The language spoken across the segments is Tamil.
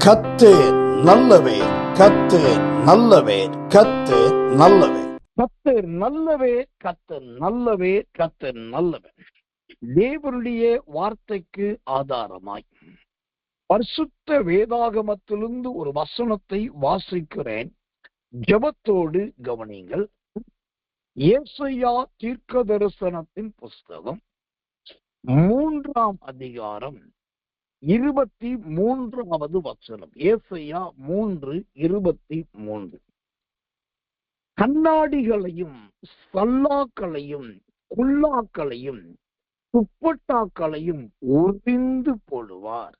கர்த்தர் நல்லவர், கர்த்தர் நல்லவர், கர்த்தர் நல்லவர். கர்த்தர் நல்லவே, கர்த்தர் நல்லவே, கர்த்தர் நல்லவே. தேவனுடைய வார்த்தைக்கு ஆதாரமாய் பரிசுத்த வேதாகமத்திலிருந்து ஒரு வசனத்தை வாசிக்கிறேன். ஜெபத்தோடு கவனிங்கள். ஏசாயா தீர்க்க தரிசனத்தின் புஸ்தகம் 3ஆம் அதிகாரம் 23வது வசனம். ஏசாயா 3:23. கண்ணாடிகளையும் சல்லாக்களையும் குல்லாக்களையும் துப்பட்டாக்களையும் உறிந்து போடுவார்.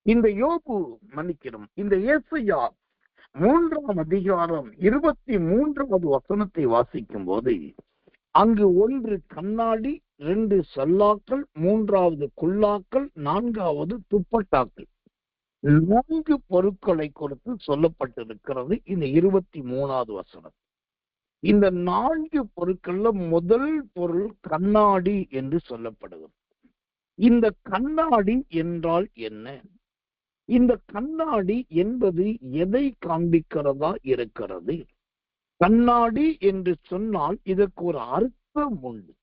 இந்த யோபு மன்னிக்கணும், இந்த ஏசாயா 3ஆம் அதிகாரம் 23வது வசனத்தை வாசிக்கும் போது அங்கு 1 கண்ணாடி, 2 சல்லாக்கள், 3வது குல்லாக்கள், 4வது துப்பட்டாக்கள், 4 பொருட்களை கொடுத்து சொல்லப்பட்டிருக்கிறது. இந்த 23வது வசனம். இந்த 4 பொருட்கள்ல முதல் பொருள் கண்ணாடி என்று சொல்லப்படுகிறது. இந்த கண்ணாடி என்றால் என்ன? இந்த கண்ணாடி என்பது எதை காண்பிக்கிறதா இருக்கிறது? கண்ணாடி என்று சொன்னால் இதற்கு ஒரு அர்த்தம் உண்டு.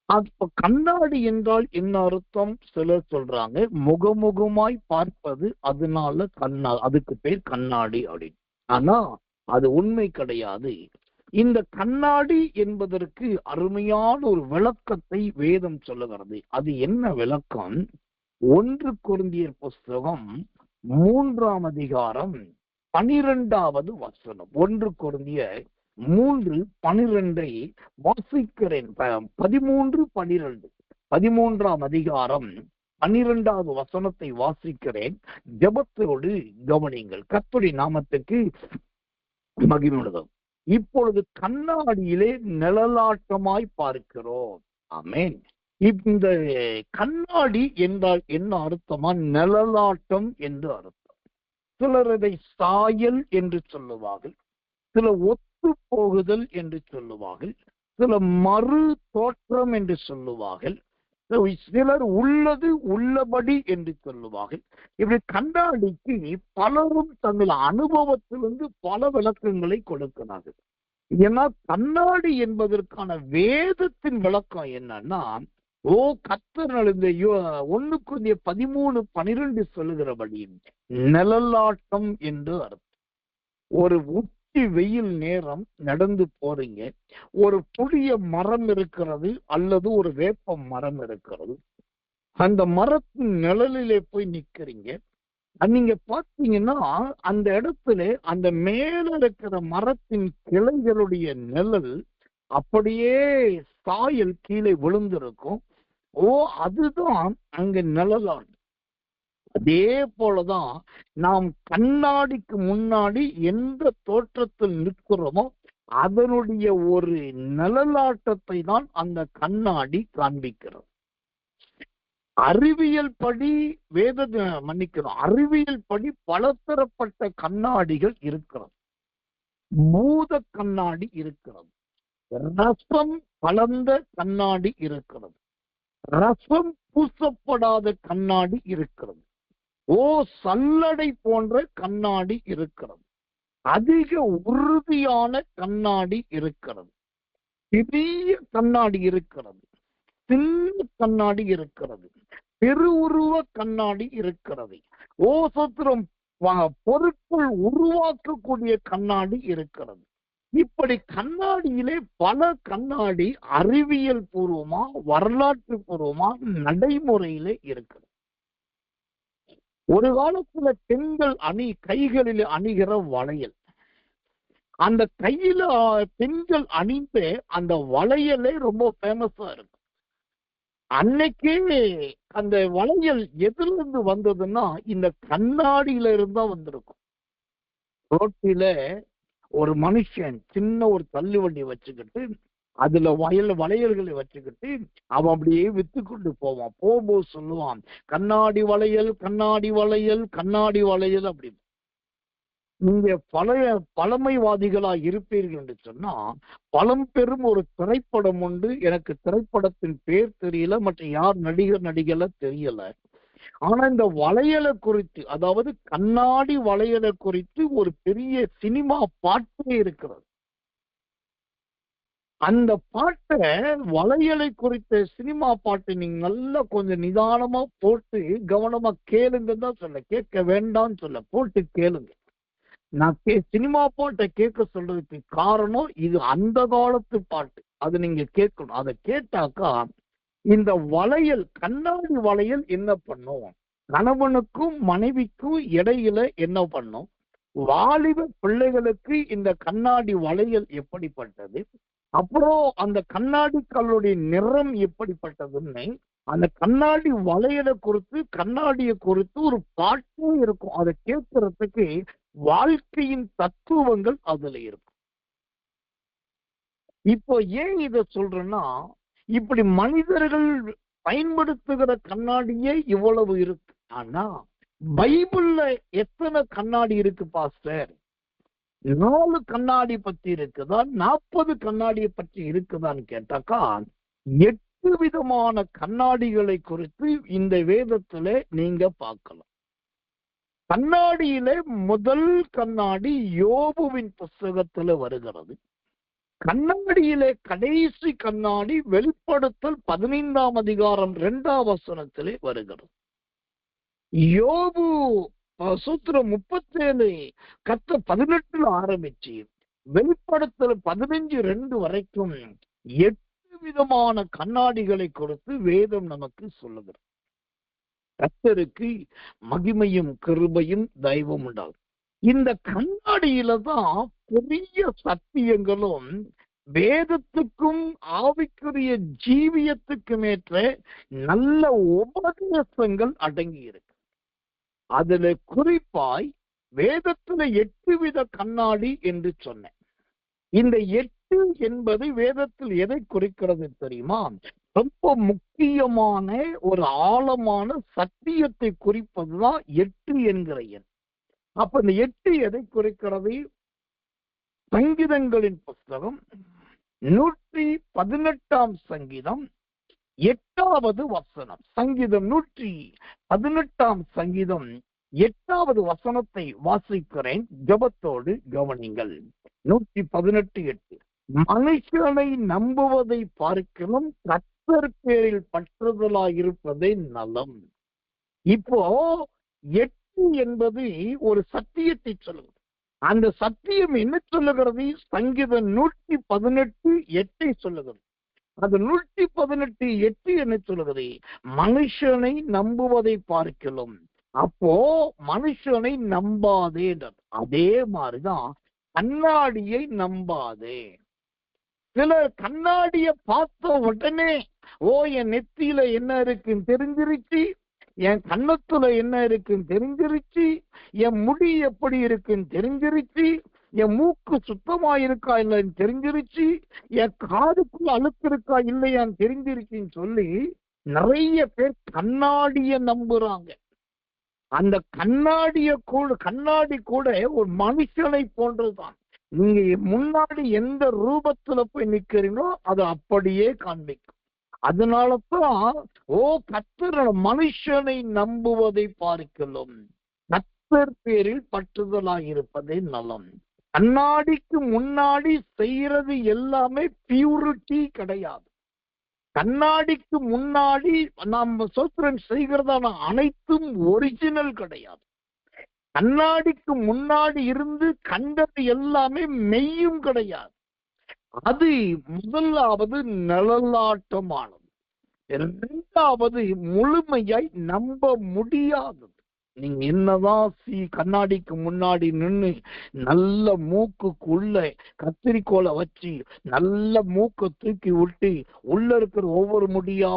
அப்ப கண்ணாடி என்றால் என்ன அர்த்தம்? சிலர் சொல்றாங்க முகமுகமாய் பார்ப்பது, அதனால அதுக்கு பேர் கண்ணாடி அப்படின்னு. ஆனா அது உண்மை கிடையாது. இந்த கண்ணாடி என்பதற்கு அருமையான ஒரு விளக்கத்தை வேதம் சொல்லுகிறது. அது என்ன விளக்கம்? 1 கொரிந்தியர் புஸ்தகம் 3ஆம் அதிகாரம் 12வது வசனம். 1 கொரிந்தியர் 3:12 வாசிக்கிறேன். 13:12 13ஆம் அதிகாரம் 12வது வசனத்தை வாசிக்கிறேன். ஜெபத்தோடு கவனிங்கள். கர்த்தருடைய நாமத்துக்கு மகிமையுள்ளது. இப்பொழுது கண்ணாடியிலே நிழலாட்டமாய் பார்க்கிறோம். ஆமென். இந்த கண்ணாடி என்றால் என்ன அர்த்தமா? நிழலாட்டம் என்று அர்த்தம். சிலர் இதை சாயல் என்று சொல்லுவார்கள், சில ஒத்து போகுதல் என்று சொல்லுவார்கள், சில மறு தோற்றம் என்று சொல்லுவார்கள், சிலர் உள்ளது உள்ளபடி என்று சொல்லுவார்கள். இப்படி கண்ணாடிக்கு பலரும் தங்கள் அனுபவத்திலிருந்து பல விளக்கங்களை கொடுக்கிறார்கள். ஏன்னா கண்ணாடி என்பதற்கான வேதத்தின் விளக்கம் என்னன்னா, கர்த்தர் இந்த 1 கொரிந்தியர் 13:12 சொல்லுகிறபடி நிழலாட்டம் என்று அர்த்தம். ஒரு உச்சி வெயில் நேரம் நடந்து போறீங்க, ஒரு புளிய மரம் இருக்கிறது அல்லது ஒரு வேப்ப மரம் இருக்கிறது. அந்த மரத்தின் நிழலிலே போய் நிக்கிறீங்க. நீங்க பாத்தீங்கன்னா அந்த இடத்துல அந்த மேல இருக்கிற மரத்தின் கிளைகளுடைய நிழல் அப்படியே சாயல் கீழே விழுந்திருக்கும். அதுதான் அங்க நிழலாடு. அதே போலதான் நாம் கண்ணாடிக்கு முன்னாடி எந்த தோற்றத்தில் நிற்கிறோமோ அதனுடைய ஒரு நிழலாட்டத்தை தான் அந்த கண்ணாடி காண்பிக்கிறது. அறிவியல் படி அறிவியல் படி பலதரப்பட்ட கண்ணாடிகள் இருக்கிறது. பூத கண்ணாடி இருக்கிறது, ரசம் கலந்த கண்ணாடி இருக்கிறது, ரசம் பூசப்படாத கண்ணாடி இருக்கிறது, சல்லடை போன்ற கண்ணாடி இருக்கிறது, அதிக உறுதியான கண்ணாடி இருக்கிறது, பெரிய கண்ணாடி இருக்கிறது, சின்ன கண்ணாடி இருக்கிறது, பெருவுருவ கண்ணாடி இருக்கிறது, சத்திரம் பொருட்கள் உருவாக்கக்கூடிய கண்ணாடி இருக்கிறது. இப்படி கண்ணாடியிலே பல கண்ணாடி அறிவியல் பூர்வமா வரலாற்று பூர்வமா நடைமுறையிலே இருக்கிறது. ஒரு காலத்துல பெண்கள் கைகளில் அணிகிற வளையல், அந்த கையில பெண்கள் அணிந்த அந்த வளையலே ரொம்ப ஃபேமஸா இருக்கு. அன்னைக்கே அந்த வளையல் எதுல இருந்து வந்ததுன்னா இந்த கண்ணாடியில இருந்தா வந்திருக்கும். ரோட்டில ஒரு மனுஷன் சின்ன ஒரு தள்ளு வண்டி வச்சுக்கிட்டு அதுல வளையல்களை வச்சுக்கிட்டு அவன் அப்படியே வித்து கொண்டு போவான். போகும்போது சொல்லுவான், கண்ணாடி வளையல், கண்ணாடி வளையல், கண்ணாடி வளையல் அப்படின்னு. நீங்க பழமைவாதிகளா இருப்பீர்கள் என்று சொன்னா பழம்பெரும் ஒரு திரைப்படம் உண்டு. எனக்கு திரைப்படத்தின் பேர் தெரியல, மற்ற யார் நடிகர் நடிகல தெரியல. ஆனா இந்த வளையலை குறித்து, அதாவது கண்ணாடி வளையலை குறித்து ஒரு பெரிய சினிமா பாட்டே இருக்கிறது. அந்த பாட்டை, வளையலை குறித்த சினிமா பாட்டு நீங்க நல்லா கொஞ்சம் நிதானமா போட்டு கவனமா கேளுங்க தான் சொல்ல, கேட்க வேண்டாம்னு சொல்ல, போட்டு கேளுங்க. நான் சினிமா பாட்டை கேட்க சொல்றதுக்கு காரணம் இது அந்த காலத்து பாட்டு, அது நீங்க கேட்கணும். அதை கேட்டாக்கா இந்த வளையல், கண்ணாடி வளையல் என்ன பண்ணும், கணவனுக்கும் மனைவிக்கும் இடையில என்ன பண்ணும், வாலிப பிள்ளைகளுக்கு இந்த கண்ணாடி வளையல் எப்படிப்பட்டது, அப்புறம் அந்த கண்ணாடி கல்லுடைய நிறம் எப்படிப்பட்டதுன்னு அந்த கண்ணாடி வளையலை குறித்து, கண்ணாடியை குறித்து ஒரு பாட்டே இருக்கும். அதை கேட்கறதுக்கு வாழ்க்கையின் தத்துவங்கள் அதுல இருக்கும். இப்போ ஏன் இத சொல்றேன்னா, இப்படி மனிதர்கள் பயன்படுத்துகிற கண்ணாடியே இவ்வளவு இருக்கு. ஆனா பைபிள்ல எத்தனை கண்ணாடி இருக்கு பாஸ்டர்? 4 கண்ணாடி பத்தி இருக்குதா, 40 கண்ணாடியை பற்றி இருக்குதான்னு கேட்டாக்கா 8 விதமான கண்ணாடிகளை குறித்து இந்த வேதத்துல நீங்க பார்க்கலாம். கண்ணாடியிலே முதல் கண்ணாடி யோபுவின் புஸ்தகத்துல வருகிறது. கண்ணாடியிலே கடைசி கண்ணாடி வெளிப்படுத்தல் 15ஆம் அதிகாரம் 2ஆம் வசனத்திலே வருகிறது. யோபு சூத்திரம் 37 கர்த்தர் 18 ஆரம்பிச்சு வெளிப்படுத்தல் 15:2 வரைக்கும் 8 விதமான கண்ணாடிகளை கொடுத்து வேதம் நமக்கு சொல்லுகிறது. கர்த்தருக்கு மகிமையும் கிருபையும் தயவும் உண்டாகும். இந்த கண்ணாடியில தான் பெரிய சத்தியங்களும் வேதத்துக்கும் ஆவிக்குரிய ஜீவியத்துக்கும் ஏற்ற நல்ல உபதேசங்கள் அடங்கி இருக்கு. அதுல குறிப்பாய் வேதத்துல 8 வித கண்ணாடி என்று சொன்னேன். இந்த 8 என்பது வேதத்தில் எதை குறிக்கிறது தெரியுமா? ரொம்ப முக்கியமான ஒரு ஆழமான சத்தியத்தை குறிப்பதுதான் 8 என்கிற எண். அப்ப இந்த 8 எதை குறிக்கிறது? சங்கீதங்களின் புஸ்தகம் 118ஆம் சங்கீதம் 8வது வசனம். சங்கீதம் 118ஆம் சங்கீதம் 8வது வசனத்தை வாசிக்கிறேன், ஜெபத்தோடு கவனிங்கள். 118:8. மனுஷனை நம்புவதை பார்க்கிலும் கர்த்தர் பேரில் பற்றுதலாயிருப்பதே நலம். இப்போ 8 என்பது ஒரு சத்தியத்தை சொல்லுகிறது. அந்த சத்தியம் என்ன சொல்லுகிறது? சங்கீதம் 118:8 சொல்லுகிறது. அது 118:8 என்ன சொல்லுகிறது? மனுஷனை நம்புவதை பார்க்கலாம். அப்போ மனுஷனை நம்பாதே. அதே மாதிரிதான் கண்ணாடியை நம்பாதே. சிலர் கண்ணாடிய பார்த்த உடனே, ஓ என் நெத்தியில என்ன இருக்குன்னு தெரிஞ்சிருச்சு, என் கண்ணத்துல என்ன இருக்குன்னு தெரிஞ்சிருச்சு, என் முடி எப்படி இருக்குன்னு தெரிஞ்சிருச்சு, என் மூக்கு சுத்தமா இருக்கா இல்லைன்னு தெரிஞ்சிருச்சு, என் காதுக்குள்ள அழுக்கு இருக்கா இல்லையான்னு தெரிஞ்சிருச்சுன்னு சொல்லி நிறைய பேர் கண்ணாடிய நம்புறாங்க. அந்த கண்ணாடி கூட ஒரு மனுஷனை போன்றதுதான். நீங்க முன்னாடி எந்த ரூபத்துல போய் நிக்கிறீங்களோ அது அப்படியே காண்பிக்கும். அதனாலதான் கர்த்தர் மனுஷனை நம்புவதை பார்க்கலாம், கர்த்தர் பேரில் பற்றுதலாயிருப்பதே நலம். கண்ணாடிக்கு முன்னாடி செய்யறது எல்லாமே பியூரிட்டி கிடையாது. கண்ணாடிக்கு முன்னாடி நாம் சோத்திரம் செய்கிறதான அனைத்தும் ஒரிஜினல் கிடையாது. கண்ணாடிக்கு முன்னாடி இருந்து கண்டது எல்லாமே மெய்யும் கிடையாது. அது முதலாவது நிழலாட்டமானது, இரண்டாவது முழுமையாய் நம்ப முடியாதது. நீங்க என்னதான் கண்ணாடிக்கு முன்னாடி நின்று நல்ல மூக்குக்குள்ள கத்திரிக்கோலை வச்சு நல்ல மூக்க தூக்கி விட்டு உள்ள இருக்கிற ஒவ்வொரு முடியா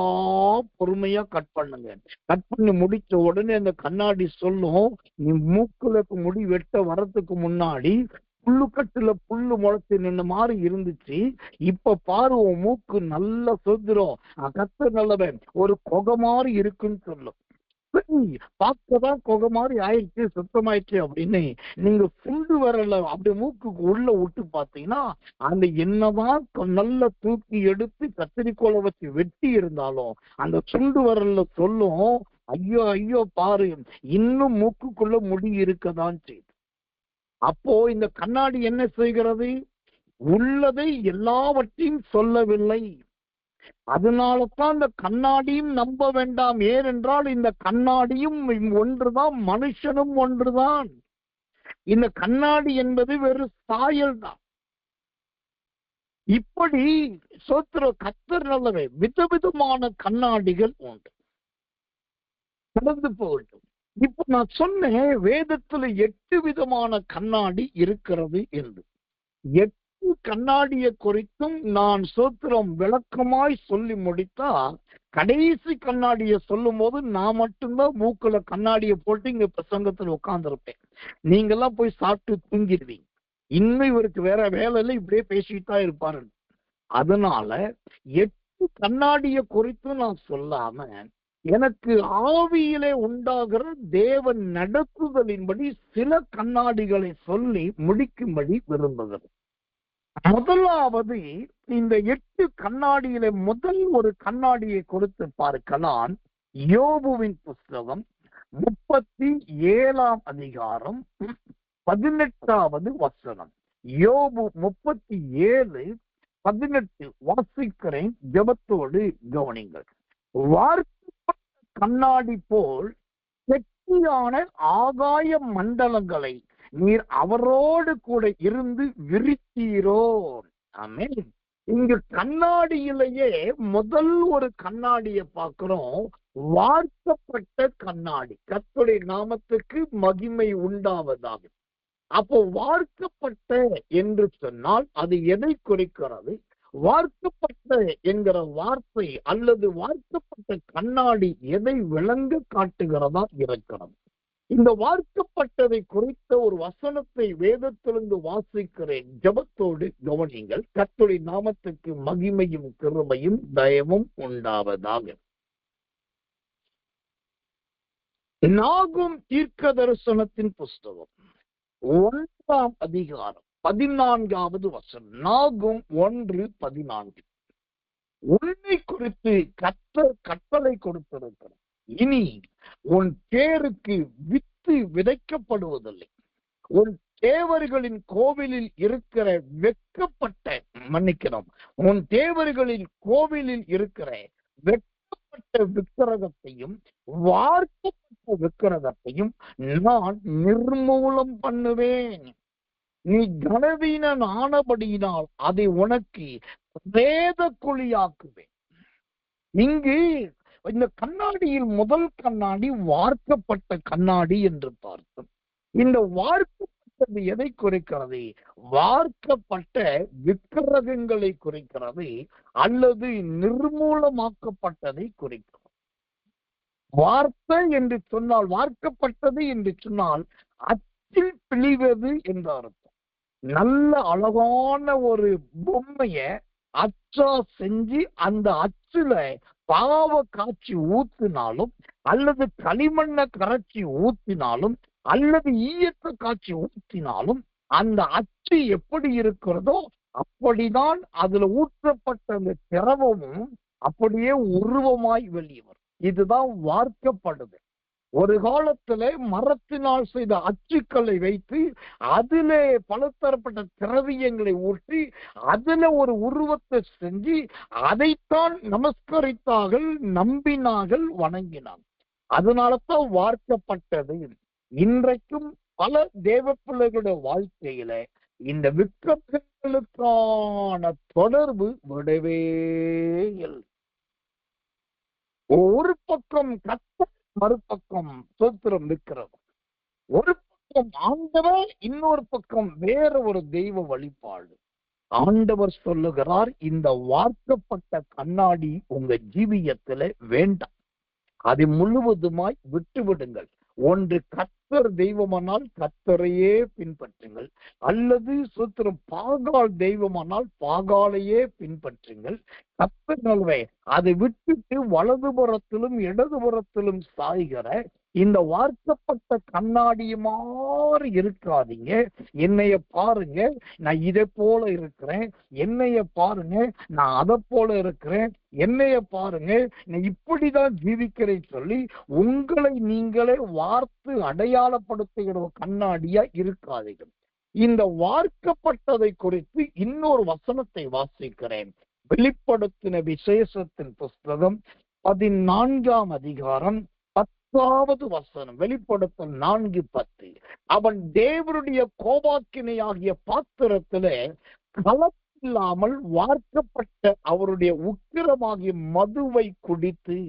பொறுமையா கட் பண்ணுங்க. கட் பண்ணி முடிச்ச உடனே அந்த கண்ணாடி சொல்லும், நீ மூக்குல முடி வெட்ட வரதுக்கு முன்னாடி புல்லுக்கட்டுல புல்லு முளைச்சு நின்ன மாதிரி இருந்துச்சு, இப்ப பாரு உன் மூக்கு நல்ல சுதந்திரம், கத்த நல்லவன், ஒரு கொகை மாதிரி இருக்குன்னு சொல்லும். பார்க்கதான் கொகை மாதிரி ஆயிடுச்சு, சுத்தமாயிடுச்சு அப்படின்னு நீங்க சுண்டு வரல அப்படி மூக்குக்கு உள்ள விட்டு பாத்தீங்கன்னா அந்த என்னதான் நல்ல தூக்கி எடுத்து கத்திரிக்கோலை வச்சு வெட்டி இருந்தாலும் அந்த சுண்டு வரல சொல்லும், ஐயோ ஐயோ பாரு, இன்னும் மூக்குக்குள்ள முடி இருக்கதான் செய்யுது. அப்போ இந்த கண்ணாடி என்ன செய்கிறது? உள்ளதை எல்லாவற்றையும் சொல்லவில்லை. அதனால தான் இந்த கண்ணாடியும் நம்ப வேண்டாம். ஏனென்றால் இந்த கண்ணாடியும் ஒன்றுதான், மனுஷனும் ஒன்றுதான். இந்த கண்ணாடி என்பது வெறும் சாயல் தான். இப்படி கர்த்தர் நல்லவே விதவிதமான கண்ணாடிகள் உண்டு. கடந்து போகட்டும். இப்ப நான் சொன்னேன் வேதத்துல 8 விதமான கண்ணாடி இருக்கிறது என்று. 8 கண்ணாடியை குறித்தும் நான் விளக்கமாய் சொல்லி முடித்தா, கடைசி கண்ணாடியை சொல்லும் போது நான் மட்டும்தான் மூக்குல கண்ணாடியை போட்டு இங்க பிரசங்கத்துல உட்கார்ந்துருப்பேன். நீங்க எல்லாம் போய் சாப்பிட்டு தூங்கிடுவீங்க. இன்னும் இவருக்கு வேற வேலை இல்லை, இப்படியே பேசிட்டு தான் இருப்பாரு. அதனால 8 கண்ணாடியை குறித்து நான் சொல்லாம, எனக்கு ஆவியிலே உண்டாகிற தேவன் நடத்துதலின்படி சில கண்ணாடிகளை சொல்லி முடிக்கும்படி விரும்புகிறேன். முதலாவது, இந்த 8 கண்ணாடியில முதல் ஒரு கண்ணாடியை கொடுத்து பார்க்கலாம். யோபுவின் புஸ்தகம் 37 அதிகாரம் 18வது வசனம். யோபு 37:18 வாசிக்கிறேன், ஜெபத்தோடு கவனிங்கள். வார்க்கப்பட்ட கண்ணாடி போல் கெட்டியான ஆகாய மண்டலங்களை நீர் அவரோடு கூட இருந்து விரித்தீரோ. ஆமென். இங்கு கண்ணாடியிலேயே முதல் ஒரு கண்ணாடியை பார்க்கிறோம், வார்க்கப்பட்ட கண்ணாடி. கர்த்தருடைய நாமத்துக்கு மகிமை உண்டாவதாக. அப்போ வார்க்கப்பட்ட என்று சொன்னால் அது எதை குறிக்கிறது? வார்க்கப்பட்ட என்கிற வார்த்தை அல்லது வார்க்கப்பட்ட கண்ணாடி எதை விளங்க காட்டுகிறதா இருக்கிறது? இந்த வார்க்கப்பட்டதை குறித்த ஒரு வசனத்தை வேதத்திலிருந்து வாசிக்கிறேன், ஜெபத்தோடு கவனிங்கள். கர்த்தருடைய நாமத்துக்கு மகிமையும் கிருபையும் தயவும் உண்டாவதாக. நாகும் தீர்க்க தரிசனத்தின் புஸ்தகம் 1ஆம் அதிகாரம் 14வது வசனம். நாகும் 1:14. உன்னை குறித்து கர்த்தர் கட்டளை கொடுத்திருக்கிறார். இனி உன் பேருக்கு வித்து விதைக்கப்படுவதில்லை. உன் தேவர்களின் கோவிலில் இருக்கிற உன் தேவர்களின் கோவிலில் இருக்கிற வெட்கப்பட்ட விக்கிரகத்தையும் வார்க்கப்பட்ட விக்கிரகத்தையும் நான் நிர்மூலம் பண்ணுவேன். நீ கனவீனன் ஆனபடியினால் அதை உனக்கு பிரேத குழியாக்குவேன். இங்கு இந்த கண்ணாடியில் முதல் கண்ணாடி வார்க்கப்பட்ட கண்ணாடி என்று பார்த்தோம். இந்த வார்க்கப்பட்டது எதை குறிக்கிறது? வார்க்கப்பட்ட விக்கிரகங்களை குறிக்கிறது அல்லது நிர்மூலமாக்கப்பட்டதை குறிக்கிறது. வார்த்தை என்று சொன்னால், வார்க்கப்பட்டது என்று சொன்னால் அச்சில் பிழிவது என்று அர்த்தம். நல்ல அழகான ஒரு பொம்மைய அச்சா செஞ்சு அந்த அச்சுல பாவ காட்சி ஊத்தினாலும் அல்லது களிமண்ண கரைச்சி ஊத்தினாலும் அல்லது ஈயத்த காட்சி ஊத்தினாலும் அந்த அச்சு எப்படி இருக்கிறதோ அப்படிதான் அதுல ஊற்றப்பட்ட அந்த திரவமும் அப்படியே உருவமாய் வெளியே வரும். இதுதான் வார்க்கப்படுது. ஒரு காலத்துல மரத்தினால் செய்த அச்சுக்களை வைத்து அதிலே பலதரப்பட்ட திரவியங்களை ஊற்றி அதுல ஒரு உருவத்தை செஞ்சு அதைத்தான் நமஸ்கரித்தார்கள், நம்பினார்கள், வணங்கினார்கள். அதனாலதான் வார்க்கப்பட்டது. இன்றைக்கும் பல தேவ பிள்ளைகளுடைய வாழ்க்கையில இந்த விக்கிரகங்களுக்கான தொடர்பு விடவே இல்லை. ஒரு பக்கம் கர்த்தர், மறுபக்கம் ஸ்தோத்திரம் இருக்கிறது. ஒரு பக்கம் ஆண்டவர், இன்னொரு பக்கம் வேற ஒரு தெய்வ வழிபாடு. ஆண்டவர் சொல்லுகிறார், இந்த வார்க்கப்பட்ட கண்ணாடி உங்க ஜீவியத்துல வேண்டாம். அதை முழுவதுமாய் விட்டு விடுங்கள். ஒன்று கர்த்தர் தெய்வமானால் கர்த்தரையே பின்பற்றுங்கள், அல்லது ஸ்தோத்திரம் பாகால் தெய்வமானால் பாகாலையே பின்பற்றுங்கள். கர்த்தர் நல்லவே. அதை விட்டுட்டு வலதுபுறத்திலும் இடதுபுறத்திலும் சாய்கிற இந்த வார்க்கப்பட்ட கண்ணாடி மாதிரி இருக்காதீங்க. என்னைய பாருங்க, நான் இதை போல இருக்கிறேன். என்னைய பாருங்க, நான் அதை போல இருக்கிறேன். என்னைய பாருங்க, நான் இப்படிதான் ஜீவிக்கிறேன் சொல்லி உங்களை நீங்களே வார்த்து அடையாளப்படுத்துகிற கண்ணாடியா இருக்காதீங்க. இந்த வார்க்கப்பட்டதை குறித்து இன்னொரு வசனத்தை வாசிக்கிறேன். வெளிப்படுத்தின விசேஷத்தின் புஸ்தகம் 14ஆம் அதிகாரம் 10வது வசனம். வெளிப்படுத்தல் 4:10. அவன் தேவனுடைய கோபாக்கினையாகிய பாத்திரத்திலே கலப்பில்லாமல் வார்க்கப்பட்ட அவருடைய உக்கிரமாகிய மதுவை குடித்து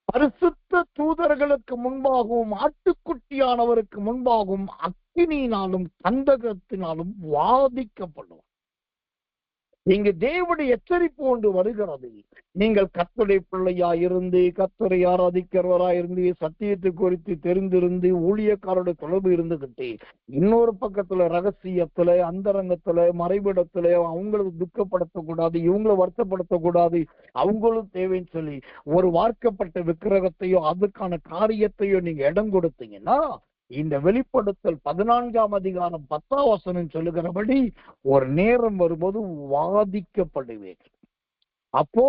பரிசுத்த தூதர்களுக்கு முன்பாகவும் ஆட்டுக்குட்டியானவருக்கு முன்பாகவும் அக்கினியினாலும் கந்தகத்தினாலும் வாதிக்கப்படும். இங்கு தேவனுடைய எச்சரிப்பு ஒன்று வருகிறது. நீங்கள் கர்த்தருடைய பிள்ளையாயிருந்து கர்த்தரை ஆராதிக்கிறவராயிருந்து சத்தியத்தை குறித்து தெரிந்திருந்து ஊழியக்காரோட தொடர்பு இருந்துகிட்டு இன்னொரு பக்கத்துல ரகசியத்துல அந்தரங்கத்துல மறைவிடத்துல அவங்களுக்கு துக்கப்படுத்தக்கூடாது, இவங்களை வருத்தப்படுத்தக்கூடாது, அவங்களும் தேவைன்னு சொல்லி ஒரு வார்க்கப்பட்ட விக்கிரகத்தையோ அதுக்கான காரியத்தையோ நீங்க இடம் கொடுத்தீங்கன்னா இந்த வெளிப்படுத்தல் 14ஆம் அதிகாரம் 10ஆம் வசனம் சொல்லுகிறபடி ஒரு நேரம் வரும்போது வாதிக்கப்படுவீர்கள். அப்போ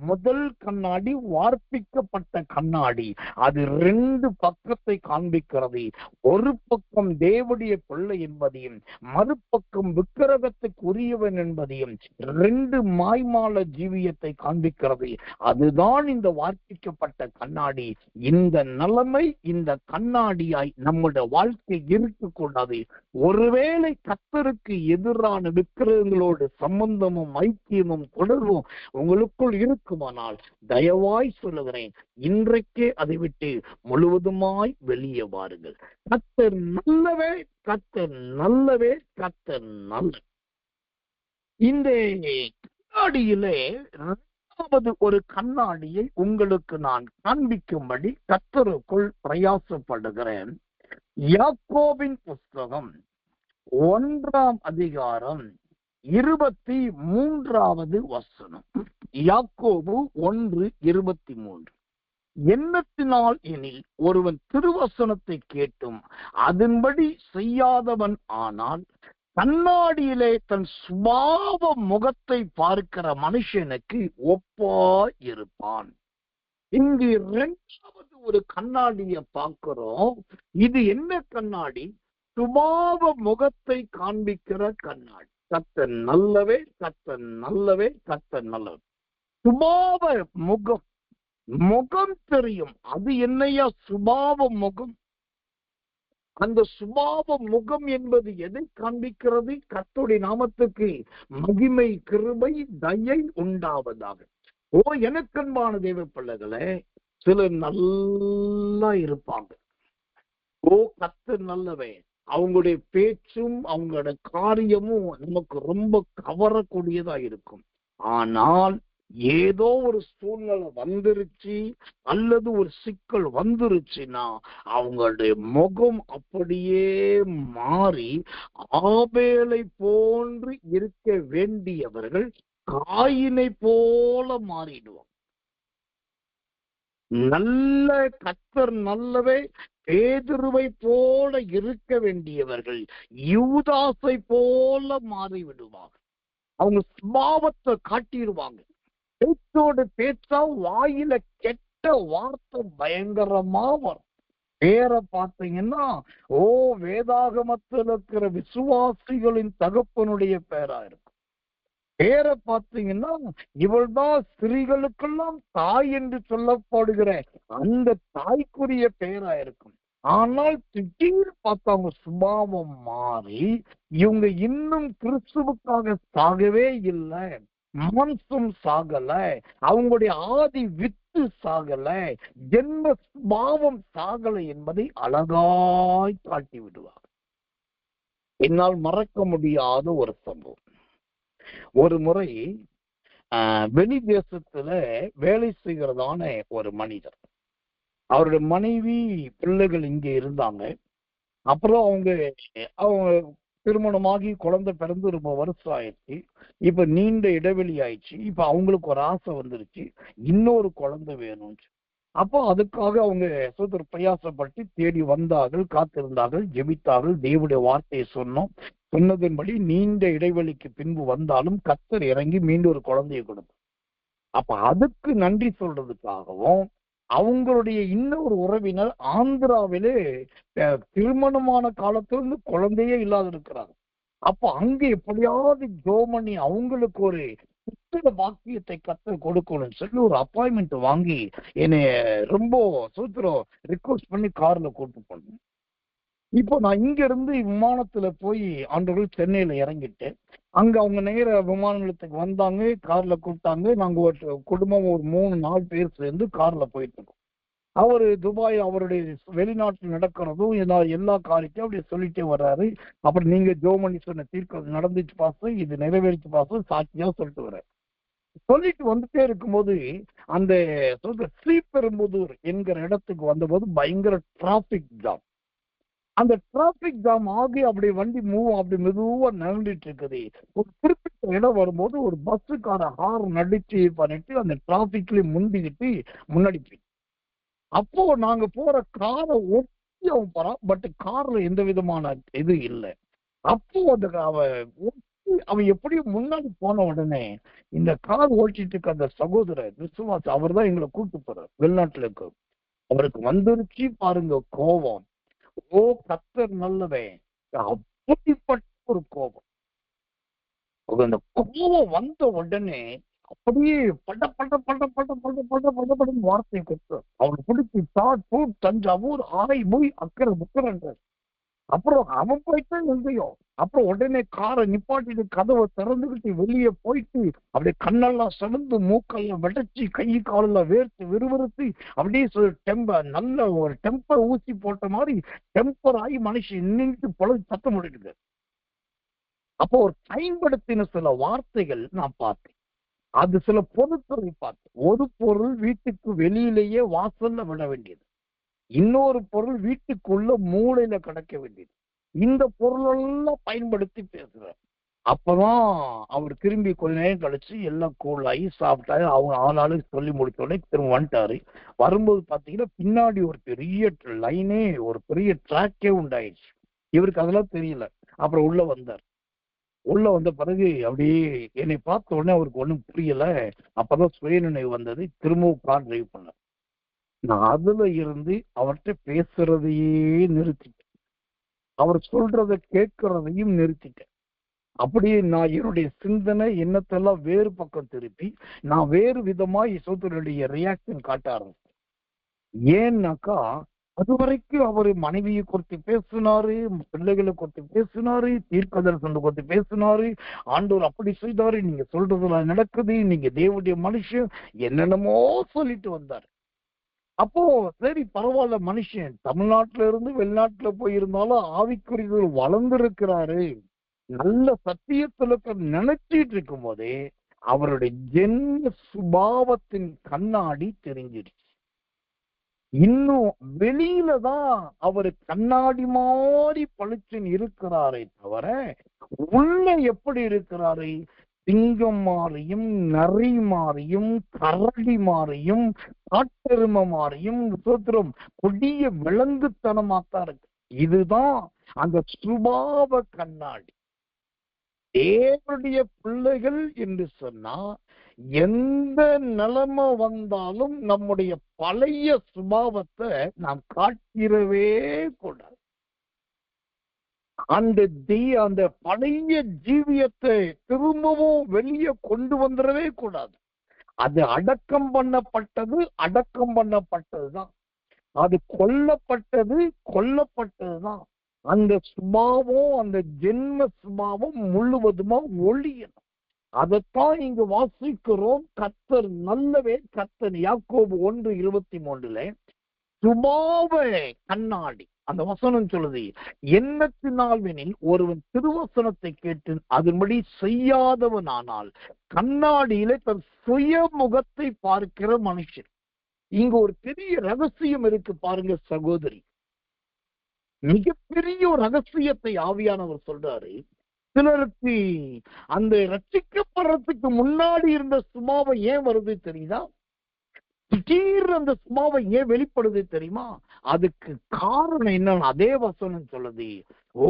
முதல் கண்ணாடி வார்ப்பிக்கப்பட்ட கண்ணாடி. அது 2 பக்கத்தை காண்பிக்கிறது. ஒரு பக்கம் தேவனுடைய பிள்ளை என்பதையும் மறுபக்கம் விக்கிரகத்துக்கு உரியவன் என்பதையும் 2 மாய்மால ஜீவியத்தை காண்பிக்கிறது. அதுதான் இந்த வார்ப்பிக்கப்பட்ட கண்ணாடி. இந்த நிலைமை இந்த கண்ணாடியாய் நம்முடைய வாழ்க்கை இருக்கக்கூடாது. ஒருவேளை கர்த்தருக்கு எதிரான விக்கிரகங்களோடு சம்பந்தமும் ஐக்கியமும் தொடர்பும் உங்களுக்குள் இருக்குமானால் தயவாய் சொல்லுகிறேன், இன்றைக்கே அதை விட்டு முழுவதுமாய் வெளியே வாருங்கள். கர்த்தர் நல்லவே, கர்த்தர் நல்லவே, கர்த்தர் நல்ல. இந்த கண்ணாடியிலே ஒரு கண்ணாடியை உங்களுக்கு நான் காண்பிக்கும்படி கர்த்தருக்குள் பிரயாசப்படுகிறேன். யாக்கோபின் புஸ்தகம் 1ஆம் அதிகாரம் 23வது வசனம். யாக்கோபு 1:23. எண்ணத்தினால் எனில் ஒருவன் திருவசனத்தை கேட்டும் அதன்படி செய்யாதவன் ஆனால் கண்ணாடியிலே தன் சுபாவ முகத்தை பார்க்கிற மனுஷனுக்கு ஒப்பாய் இருப்பான். இங்கு 2வது ஒரு கண்ணாடியை பார்க்கிறோம். இது என்ன கண்ணாடி? சுபாவ முகத்தை காண்பிக்கிற கண்ணாடி. கர்த்தர் நல்லவே, கர்த்தர் நல்லவே, கர்த்தர் நல்லவே. சுபாவ முகம், முகம் தெரியும். அது என்னையா சுபாவ முகம்? அந்த சுபாவ முகம் என்பது எதை காண்பிக்கிறது? கர்த்தருடைய நாமத்துக்கு மகிமை, கிருபை, தயை உண்டாவதாக. ஓ எனக்கன்பான தேவ பிள்ளைகளே, சிலர் நல்லா இருப்பாங்க. ஓ கர்த்தர் நல்லவே. அவங்களுடைய பேச்சும் அவங்களோட காரியமும் நமக்கு ரொம்ப கவரக்கூடியதா இருக்கும். ஆனால் ஏதோ ஒரு சூழ்நிலை வந்துருச்சு அல்லது ஒரு சிக்கல் வந்துருச்சுன்னா அவங்களுடைய முகம் அப்படியே மாறி ஆபேலை போன்று இருக்க வேண்டியவர்கள் காயினை போல மாறிடுவாங்க. நல்ல கர்த்தர் நல்லவே பேதுருவை போல இருக்க வேண்டியவர்கள் யூதாசை போல மாறிவிடுவாங்க. அவங்க சுபாவத்தை காட்டிடுவாங்க. பேச்சோடு பேச்சா வாயில கெட்ட வார்த்தை பயங்கரமா வரும். பேரை பார்த்தீங்கன்னா வேதாகமத்தில் இருக்கிற விசுவாசிகளின் தகப்பனுடைய பேரா இருக்கும். பேரை பார்த்தீங்கன்னா இவள்தான் ஸ்திரீகளுக்கெல்லாம் தாய் என்று சொல்லப்படுகிற அந்த தாய்க்குரிய பேரா இருக்கும். ஆனால் திடீர் பார்த்தாங்க சுபாவம் மாறி இவங்க இன்னும் கிறிஸ்துவுக்காக சாகவே இல்லை, மாம்சம் சாகல, அவங்களுடைய ஆதி வித்து சாகல, ஜென்ம சுபாவம் சாகல என்பதை அழகாய் காட்டி விடுவார். என்னால் மறக்க முடியாத ஒரு சம்பவம். ஒரு முறை வெளி தேசத்துல வேலை செய்கிறதான ஒரு மனிதர், அவருடைய மனைவி பிள்ளைகள் இங்க இருந்தாங்க. அப்புறம் அவங்க திருமணமாகி குழந்தை பிறந்து ரொம்ப வருஷம் ஆயிடுச்சு. இப்ப நீண்ட இடைவெளி ஆயிடுச்சு. இப்ப அவங்களுக்கு ஒரு ஆசை வந்துருச்சு, இன்னொரு குழந்தை வேணும்னு. அப்போ அதுக்காக அவங்க சோதர் பிரயாசப்பட்டு தேடி வந்தார்கள், காத்திருந்தார்கள், ஜெபித்தார்கள், தேவனுடைய வார்த்தையை சொன்னதன்படி நீண்ட இடைவெளிக்கு பின்பு வந்தாலும் கர்த்தர் இறங்கி மீண்டும் ஒரு குழந்தையை கொடுத்தார். அப்ப அதுக்கு நன்றி சொல்றதுக்காகவும் அவங்களுடைய இன்னொரு உறவினர் ஆந்திராவிலே திருமணமான காலத்திலிருந்து குழந்தையே இல்லாத இருக்கிறாங்க. அப்ப அங்க எப்படியாவது ஜோமணி அவங்களுக்கு ஒரு புத்தக பாக்கியத்தை கர்த்தர் கொடுக்கணும்னு சொல்லி ஒரு அப்பாயின்மெண்ட் வாங்கி என்னைய ரொம்ப சூத்திரம் ரிக்வஸ்ட் பண்ணி கார்ல கூட்டு போனேன். இப்போ நான் இங்க இருந்து விமானத்துல போய் ஆண்டவர்கள் சென்னையில இறங்கிட்டு அங்க அவங்க நேர விமான நிலையத்துக்கு வந்தாங்க, கார்ல கூப்பிட்டாங்க. நாங்க ஒரு குடும்பம் ஒரு 3-4 பேர் சேர்ந்து கார்ல போயிட்டு இருக்கோம். அவரு துபாய் அவருடைய வெளிநாட்டில் நடக்கிறதும் எல்லா காரியத்தையும் அப்படியே சொல்லிட்டே வர்றாரு. அப்புறம் நீங்க ஜோமணி சொன்ன தீர்க்கம் நடந்துச்சு பாச, இது நிறைவேறிச்சு பாச, சாட்சியா சொல்லிட்டு வர்றாரு. சொல்லிட்டு வந்துட்டே இருக்கும்போது அந்த ஸ்ரீபெரும்புதூர் என்கிற இடத்துக்கு வந்தபோது பயங்கர டிராபிக் ஜாம். அந்த டிராபிக் ஜாம் ஆகி அப்படி வண்டி அப்படி மெதுவா நகர்ந்துட்டு இருக்குது. ஒரு குறிப்பிட்ட இடம் வரும்போது ஒரு பஸ்ஸுக்கார ஹார்ன் அடிச்சு பண்ணிட்டு அந்த டிராபிக்ல முந்திக்கிட்டு முன்னாடி போய், அப்போ நாங்க போற காரை ஒட்டி அவன் போறான். பட் கார்ல எந்த விதமான இது இல்லை. அப்போ அந்த அவன் எப்படியும் முன்னாடி போன உடனே இந்த கார் ஓட்டிட்டு இருக்க அந்த சகோதரர் விசுவாஸ் அவர் தான் எங்களை கூட்டு போறார் வெளிநாட்டுல இருக்க. அவருக்கு வந்துருச்சு பாருங்க கோபம். ஓ கர்த்தர் நல்லவன், அப்படிப்பட்ட ஒரு கோபம். அந்த கோபம் வந்த உடனே அப்படியே பட பட பட பட பட பட பட படம் வார்த்தையை கொடுத்தார். அவனுக்கு பிடிச்சி தாட் தஞ்சாவூர் ஆய் போய் அக்கறை புக்கரன்றார். அப்புறம் அவன் போயிட்டான் எங்கேயோ. அப்புறம் உடனே காரை நிப்பாட்டிட்டு கதவை திறந்துகிட்டு வெளியே போயிட்டு அப்படியே கண்ணெல்லாம் செவந்து மூக்கெல்லாம் வெடைச்சி கை காலெல்லாம் வேர்த்து விறுவிறுத்து அப்படியே நல்ல ஒரு டெம்பர் ஊசி போட்ட மாதிரி டெம்பர் ஆகி மனுஷன் நின்றுட்டு பொழுது சத்தம் முடியுது. அப்போ ஒரு பயன்படுத்தின சில வார்த்தைகள் நான் பார்த்தேன். அது சில பொருட்களை பார்த்தேன். ஒரு பொருள் வீட்டுக்கு வெளியிலேயே வாசல்ல விட வேண்டியது, இன்னொரு பொருள் வீட்டுக்குள்ள மூளையில கிடக்க வேண்டியது. இந்த பொருளெல்லாம் பயன்படுத்தி பேசுறார். அப்பதான் அவர் திரும்பி கொஞ்ச நேரம் கழிச்சு எல்லாம் கூலாகி சாப்பிட்டாரு. அவங்க ஆளாளுக்கு சொல்லி முடிச்ச உடனே திரும்ப வந்துட்டாரு. வரும்போது பாத்தீங்கன்னா பின்னாடி ஒரு பெரிய லைனே ஒரு பெரிய டிராக்கே உண்டாயிடுச்சு. இவருக்கு அதெல்லாம் தெரியல. அப்புறம் உள்ள வந்தார். உள்ள வந்த பிறகு அப்படியே என்னை பார்த்த உடனே அவருக்கு ஒண்ணும் புரியல. அப்பதான் சுயநினைவு வந்தது. திரும்பவும் கார் டிரைவ் பண்ணார். நான் அதுல இருந்து அவர்கிட்ட பேசுறதையே நிறுத்திட்டேன். அவர் சொல்றதை கேட்கறதையும் நிறுத்திட்டேன். அப்படியே நான் என்னுடைய சிந்தனை எண்ணத்தெல்லாம் வேறு பக்கம் திருப்பி நான் வேறு விதமா இசோத்தருடைய ரியாக்ஷன் காட்ட ஆரம்பிச்சேன். ஏன்னாக்கா அது வரைக்கும் அவரு மனைவியை குறித்து பேசினாரு, பிள்ளைகளை குறித்து பேசினாரு, தீர்க்கதரிசனத்தை குறித்து பேசினாரு. ஆண்டவர் அப்படி செய்தாரு, நீங்க சொல்றதெல்லாம் நடக்குது, நீங்க தேவனுடைய மனுஷன், என்னென்னமோ சொல்லிட்டு வந்தாரு. அப்போ சரி பரவாயில்ல, மனுஷன் தமிழ்நாட்டுல இருந்து வெளிநாட்டுல போயிருந்தாலும் ஆவிக்குறிகள் வளர்ந்திருக்கிறாரு, நல்ல சத்தியத்துல நினைச்சிட்டு இருக்கும் போதே அவருடைய ஜென்ம சுபாவத்தின் கண்ணாடி தெரிஞ்சிருச்சு. இன்னும் வெளியில தான் அவரு கண்ணாடி மாதிரி பளிச்சுன்னு இருக்கிறாரே தவிர உள்ள எப்படி இருக்கிறாரு? சிங்கம் மாறியும், நரி மாறியும், கரடி மாறியும், காட்டெருமை மாறியும், சோத்திரம் கொடிய விலங்குத்தனமாத்தான் இருக்கு. இதுதான் அந்த சுபாவ கண்ணாடி. தேவனுடைய பிள்ளைகள் என்று சொன்னா எந்த நிலைமை வந்தாலும் நம்முடைய பழைய சுபாவத்தை நாம் காட்டிடவே கூடாது. அந்த பழைய ஜீவியத்தை திரும்பவும் வெளியே கொண்டு வந்துடவே கூடாது. அது அடக்கம் பண்ணப்பட்டதுதான். அது கொல்லப்பட்டதுதான். அந்த சுபாவம், அந்த ஜென்ம சுபாவம் முழுவதுமா ஒழியணும். அதைத்தான் இங்கு வாசிக்கிறோம். கர்த்தர் நல்லவே. கர்த்தர் யாக்கோபு 1:23 சுபாவ கண்ணாடி அந்த வசனம் சொல்லுது, எண்ணத்தினால்வெனில் ஒருவன் திருவசனத்தை கேட்டு அதன்படி செய்யாதவன் ஆனால் கண்ணாடியிலே தன் சுய முகத்தை பார்க்கிற மனுஷன். இங்க ஒரு பெரிய ரகசியம் இருக்கு பாருங்க சகோதரி. மிகப்பெரிய ஒரு ரகசியத்தை ஆவியானவர் சொல்றாரு. சிலருக்கு அந்த ரட்சிக்கப்படுறதுக்கு முன்னாடி இருந்த சுபாவம் ஏன் வருது தெரியுதா? திடீர் அந்த சுபாவம் ஏன் வெளிப்படுது தெரியுமா? அதுக்கு காரணம் என்னன்னு அதே வசனம் சொல்லுது. ஓ,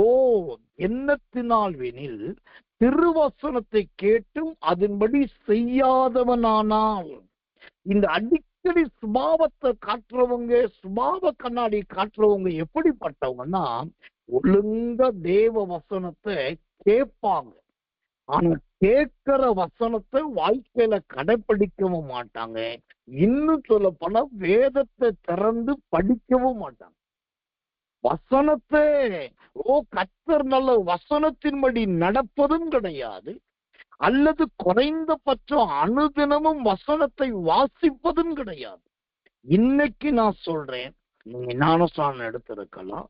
எண்ணத்தினால் வெனில் திருவசனத்தை கேட்டும் அதன்படி செய்யாதவனானால். இந்த அடிக்கடி சுபாவத்தை காட்டுறவங்க, சுபாவ கண்ணாடி காட்டுறவங்க எப்படிப்பட்டவங்கன்னா, ஒழுங்கா தேவ வசனத்தை கேட்பாங்க, ஆனா கேட்கிற வசனத்தை வாழ்க்கையில கடைபிடிக்கவும் மாட்டாங்க. இன்னும் சொல்ல போனா வேதத்தை திறந்து படிக்கவும் மாட்டாங்க. வசனத்தை கர்த்தர் நல்ல வசனத்தின்படி நடப்பதும் கிடையாது, அல்லது குறைந்தபட்சம் அனுதினமும் வசனத்தை வாசிப்பதும் கிடையாது. இன்னைக்கு நான் சொல்றேன், நீங்க ஞானஸ்நானம் எடுத்திருக்கலாம்,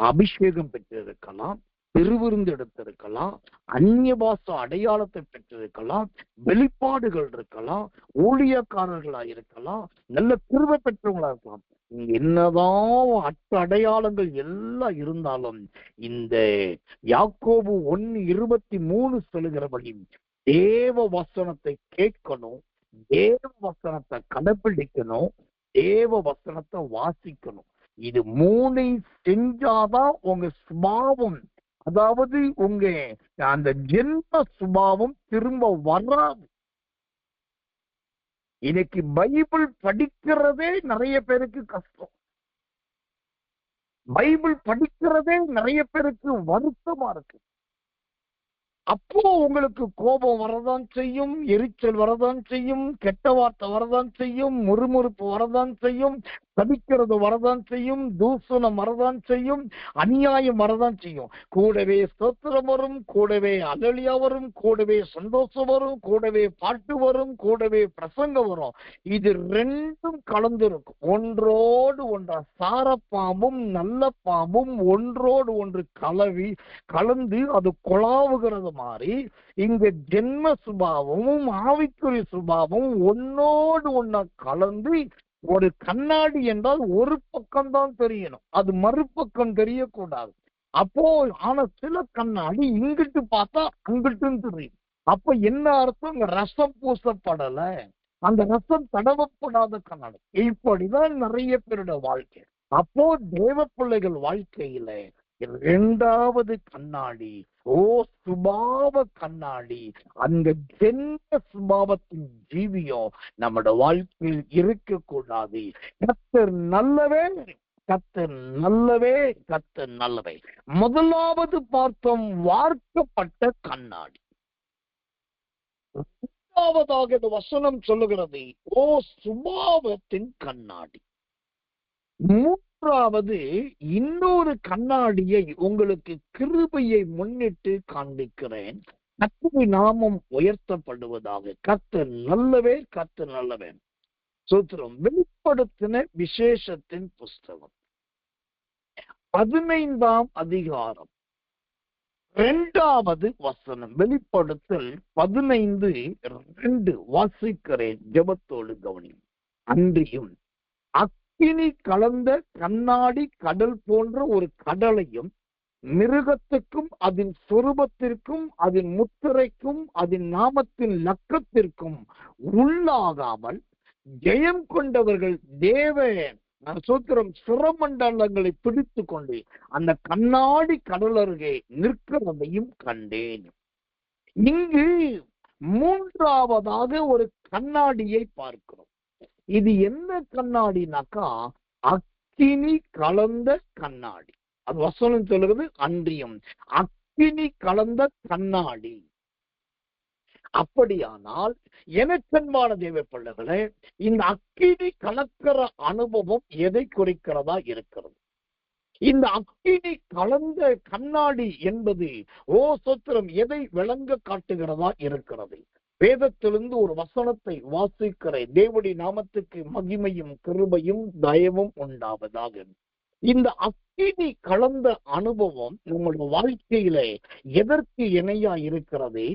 அபிஷேகம் பெற்றிருக்கலாம், திருவிருந்து எடுத்திருக்கலாம், அந்நிய பாஷை அடையாளத்தை பெற்றிருக்கலாம், வெளிப்பாடுகள் இருக்கலாம், ஊழியக்காரர்களா இருக்கலாம், நல்ல கிருபை பெற்றவங்களா இருக்கலாம். என்னதான் அடையாளங்கள் எல்லாம் இருந்தாலும் இந்த யாக்கோபு 1:23 சொல்லுகிறபடி தேவ வசனத்தை கேட்கணும், தேவ வசனத்தை கடைபிடிக்கணும், தேவ வசனத்தை வாசிக்கணும். இது 3 செஞ்சாதான் உங்க சுபாவம், அதாவது உங்க அந்த ஜென்ம சுபாவம் திரும்ப வராது. இன்னைக்கு பைபிள் படிக்கிறதே நிறைய பேருக்கு கஷ்டம், பைபிள் படிக்கிறதே நிறைய பேருக்கு வருத்தமா இருக்கு. அப்போ உங்களுக்கு கோபம் வரதான் செய்யும், எரிச்சல் வரதான் செய்யும், கெட்ட வார்த்தை வரதான் செய்யும், முறுமுறுப்பு வரதான் செய்யும், சபிக்கிறது வரதான் செய்யும், தூசணம் வரதான் செய்யும், அநியாயம் வரதான் செய்யும். கூடவே ஸ்தோத்திரம் வரும், கூடவே அல்லேலூயா வரும், கூடவே சந்தோஷம் வரும், கூடவே பாட்டு வரும், கூடவே பிரசங்கம் வரும். இது ரெண்டும் கலந்து இருக்கும். ஒன்றோடு ஒன்றா சாரப்பாம்பும் நல்ல பாம்பும் ஒன்றோடு ஒன்று கலந்து அது கொலாவுகிறது மாதிரி இங்க ஜென்ம சுபாவமும் ஆவிக்குரிய சுபாவமும் ஒன்னோடு ஒன்னா கலந்து ஒரு கண்ணாடி என்றால் ஒரு பக்கம் தான் தெரியணும், அது மறுபக்கம் தெரியக்கூடாது. அப்போ ஆனா சில கண்ணாடி இங்கிட்டு பார்த்தா அங்கிட்டும் தெரியும். அப்ப என்ன அர்த்தம்? ரசம் பூசப்படல, அந்த ரசம் தடவப்படாத கண்ணாடி. இப்படிதான் நிறைய பேரோட வாழ்க்கை. அப்போ தேவ பிள்ளைகள் வாழ்க்கையில 2வது கண்ணாடி சுபாவ கண்ணாடி, அந்த ஜென்ம சுபாவத்தின் ஜீவியம் நம்மட வாழ்க்கையில் இருக்கக்கூடாது. கர்த்தர் நல்லவே, கர்த்தர் நல்லவே, கர்த்தர் நல்லவே. முதலாவது பார்த்தோம் வார்க்கப்பட்ட கண்ணாடி. இரண்டாவதாக இந்த வசனம் சொல்லுகிறது சுபாவத்தின் கண்ணாடி. மூன்றாவது இன்னொரு கண்ணாடியை உங்களுக்கு கிருபையை முன்னிட்டு காண்பிக்கிறேன். கர்த்தரின் நாமம் உயர்த்தப்படுவதாக. கர்த்தர் நல்லவே, கர்த்தர் நல்லவே. சூத்திரம் வெளிப்படுத்தின விசேஷத்தின் புஸ்தகம் 15ஆம் அதிகாரம் 2வது வசனம். வெளிப்படுத்தல் 15:2 வாசிக்கிறேன், ஜெபத்தோடு கவனி. அன்றியும் அக்கினி கலந்த கண்ணாடி கடல் போன்ற ஒரு கடலையும் மிருகத்துக்கும் அதன் சொரூபத்திற்கும் அதன் முத்திரைக்கும் அதன் நாமத்தின் லக்கத்திற்கும் உள்ளாகாமல் ஜெயம் கொண்டவர்கள் தேவ சூத்திரம் சுரமண்டலங்களை பிடித்து கொண்டு அந்த கண்ணாடி கடல் அருகே நிற்கிறதையும் கண்டேன். இங்கு மூன்றாவதாக ஒரு கண்ணாடியை பார்க்கிறோம். இது என்ன கண்ணாடினாக்கா அக்கினி கலந்த கண்ணாடி. அது வசனம் சொல்லுகிறது அன்றியும் அக்கினி கலந்த கண்ணாடி. அப்படியானால் எனக்கன்பான தேவ பிள்ளைகளே, இந்த அக்கினி கலக்கிற அனுபவம் எதை குறிக்கிறதா இருக்கிறது? இந்த அக்கினி கலந்த கண்ணாடி என்பது சோத்திரம் எதை விளங்க காட்டுகிறதா இருக்கிறது? வேதத்திலிருந்து ஒரு வசனத்தை வாசிக்கிறேன். தேவனுடைய நாமத்துக்கு மகிமையும் கிருபையும் தயவும் உண்டாவதாக. இந்த அக்கினி கலந்த அனுபவம் நம்முடைய வாழ்க்கையில எதற்கு இணையா இருக்கிறது?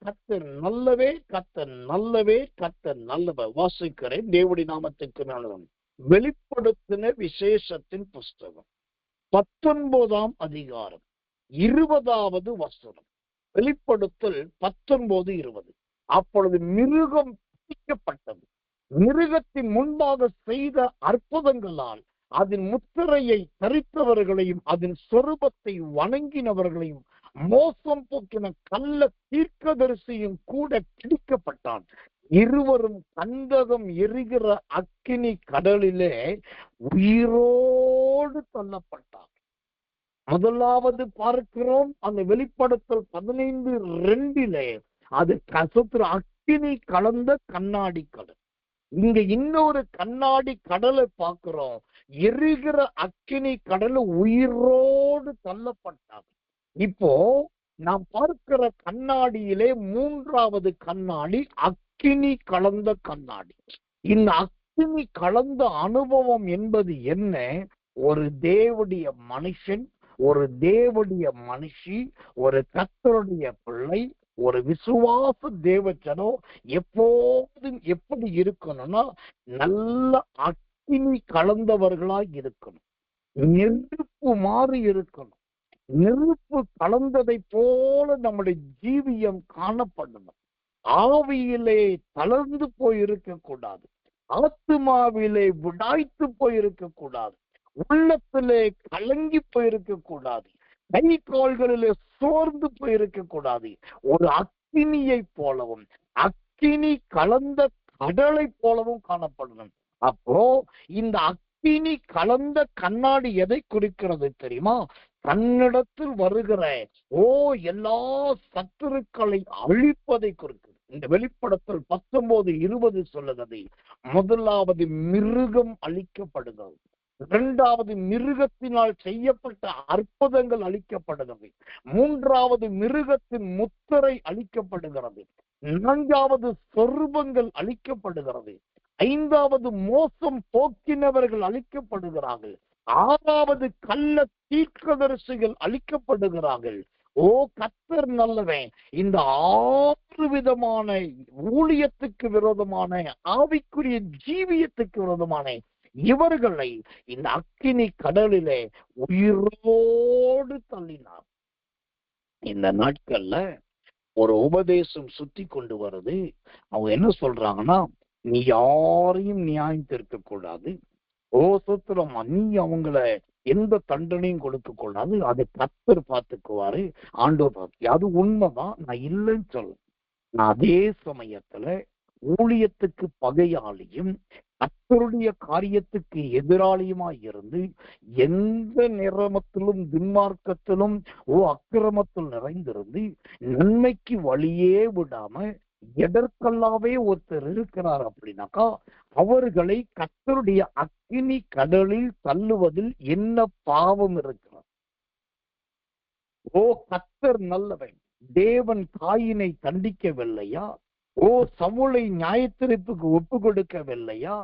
கர்த்தர் நல்லவே, கர்த்தர் நல்லவே, கர்த்தர் நல்லவே. வாசிக்கிறேன் தேவனுடைய நாமத்துக்கு நல்லவன். வெளிப்படுத்தின விசேஷத்தின் புஸ்தகம் 19ஆம் அதிகாரம் 20வது வசனம். வெளிப்படுத்தல் 19:20. அப்பொழுது மிருகம் பிடிக்கப்பட்டது, மிருகத்தின் முன்பாக செய்த அற்புதங்களால் அதன் முத்திரையை தரித்தவர்களையும் அதன் சொரூபத்தை வணங்கினவர்களையும் மோசம் போக்கின கள்ள தீர்க்கதரிசியும் கூட பிடிக்கப்பட்டான். இருவரும் கந்தகம் எரிகிற அக்கினி கடலிலே உயிரோடு தள்ளப்பட்டார். முதலாவது பார்க்கிறோம் அந்த வெளிப்படுத்தல் 15:2 அது அக்கினி கலந்த கண்ணாடி கடல். இங்க இன்னொரு கண்ணாடி கடலை பார்க்கிறோம். எரிகிற அக்கினி கடல் உயிரோடு தள்ளப்பட்டார். இப்போ நாம் பார்க்கிற கண்ணாடியிலே மூன்றாவது கண்ணாடி அக்கினி கலந்த கண்ணாடி. இந்த அக்கினி கலந்த அனுபவம் என்பது என்ன? ஒரு தேவனுடைய மனுஷன், ஒரு தேவனுடைய மனுஷி, ஒரு கர்த்தருடைய பிள்ளை, ஒரு விசுவாச தேவச்சனோ எப்போதும் எப்படி இருக்கணும்னா நல்ல அக்கினி கலந்தவர்களாய் இருக்கணும். நெருப்பு மாறி இருக்கணும். நெருப்பு கலந்ததை போல நம்முடைய ஜீவியம் காணப்படணும். ஆவியிலே தளர்ந்து போயிருக்க கூடாது. ஆத்துமாவிலே விடாய்த்து போயிருக்க கூடாது. உள்ளத்திலே கலங்கி போயிருக்க கூடாது. கை கால்களிலே சோர்ந்து போயிருக்க கூடாது. ஒரு அக்கினியை போலவும் அக்கினி கலந்த கடலை போலவும் காணப்படணும். அப்போ இந்த அக்கினி கலந்த கண்ணாடி எதை குறிக்கிறது தெரியுமா? தன்னிடத்தில் வருகிற எல்லா சத்துருக்களை அழிப்பதை குறிக்கிறது. இந்த வெளிப்படுத்தல் 19:20 சொல்லுகிறது. முதலாவது மிருகம் அழிக்கப்படுகிறது. இரண்டாவது மிருகத்தினால் செய்யப்பட்ட அற்புதங்கள் அழிக்கப்படுகிறது. மூன்றாவது மிருகத்தின் முத்திரை அழிக்கப்படுகிறது. நான்காவது சொரூபங்கள் அழிக்கப்படுகிறது. ஐந்தாவது மோசம் போக்கினவர்கள் அழிக்கப்படுகிறார்கள். ஆறாவது கள்ள தீர்க்கதரிசிகள் அழிக்கப்படுகிறார்கள். கர்த்தர் நல்லவன். இந்த 6 விதமான ஊழியத்துக்கு விரோதமான, ஆவிக்குரிய ஜீவியத்துக்கு விரோதமான இவர்களை இந்த அக்கினி கடலிலே உயிரோடு தள்ளினார். இந்த நாட்கள்ல ஒரு உபதேசம் சுத்தி கொண்டு வருது. அவங்க என்ன சொல்றாங்கன்னா, நீ யாரையும் நியாயம் தீர்க்க கூடாது. சுத்திரமா, நீ அவங்கள எந்த தண்டனையும் கொடுக்க கூடாது. அதை கர்த்தர் பார்த்துக்குவாரு, ஆண்டவர் பார்த்து. அது உண்மைதான், நான் இல்லைன்னு சொல்ல. நான் அதே சமயத்துல ஊழியத்துக்கு பகையாளியும் கர்த்தருடைய காரியத்துக்கு எதிராளியுமாய் இருந்து எந்த நிரமத்திலும் துன்மார்க்கத்திலும் அக்கிரமத்தில் நிறைந்திருந்து நன்மைக்கு வழியே விடாம எதற்கெல்லாவே ஒருத்தர் இருக்கிறார் அப்படின்னாக்கா, அவர்களை கர்த்தருடைய அக்கினி கடலில் தள்ளுவதில் என்ன பாவம் இருக்கிறார்? கர்த்தர் நல்லவன். தேவன் காயினை தண்டிக்கவில்லையா? சவுலை நியாயத்தீர்ப்புக்கு ஒப்பு கொடுக்கவில்லையா?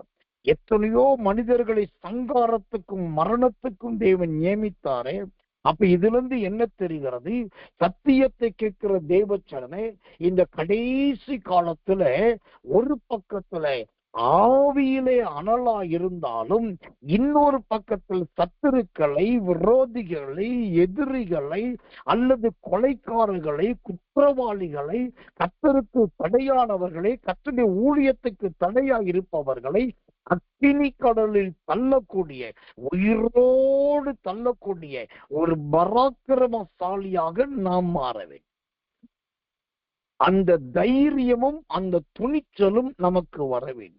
எத்தனையோ மனிதர்களை சங்காரத்துக்கும் மரணத்துக்கும் தேவன் நியமித்தாரே. அப்ப இதுல இருந்து என்ன தெரிகிறது? சத்தியத்தை கேட்கிற தேவச்சனே, இந்த கடைசி காலத்துல ஒரு பக்கத்துல ஆவியிலே அனலா இருந்தாலும் இன்னொரு பக்கத்தில் சத்துருக்களை, விரோதிகளை, எதிரிகளை அல்லது கொலைக்காரர்களை, குற்றவாளிகளை, கர்த்தருக்கு தடையானவர்களை, கர்த்தருடைய ஊழியத்துக்கு தடையா இருப்பவர்களை அக்கினி கடலில் தள்ளக்கூடிய, உயிரோடு தள்ளக்கூடிய ஒரு பராக்கிரமசாலியாக நாம் மாற வேண்டும். அந்த தைரியமும் அந்த துணிச்சலும் நமக்கு வர வேண்டும்.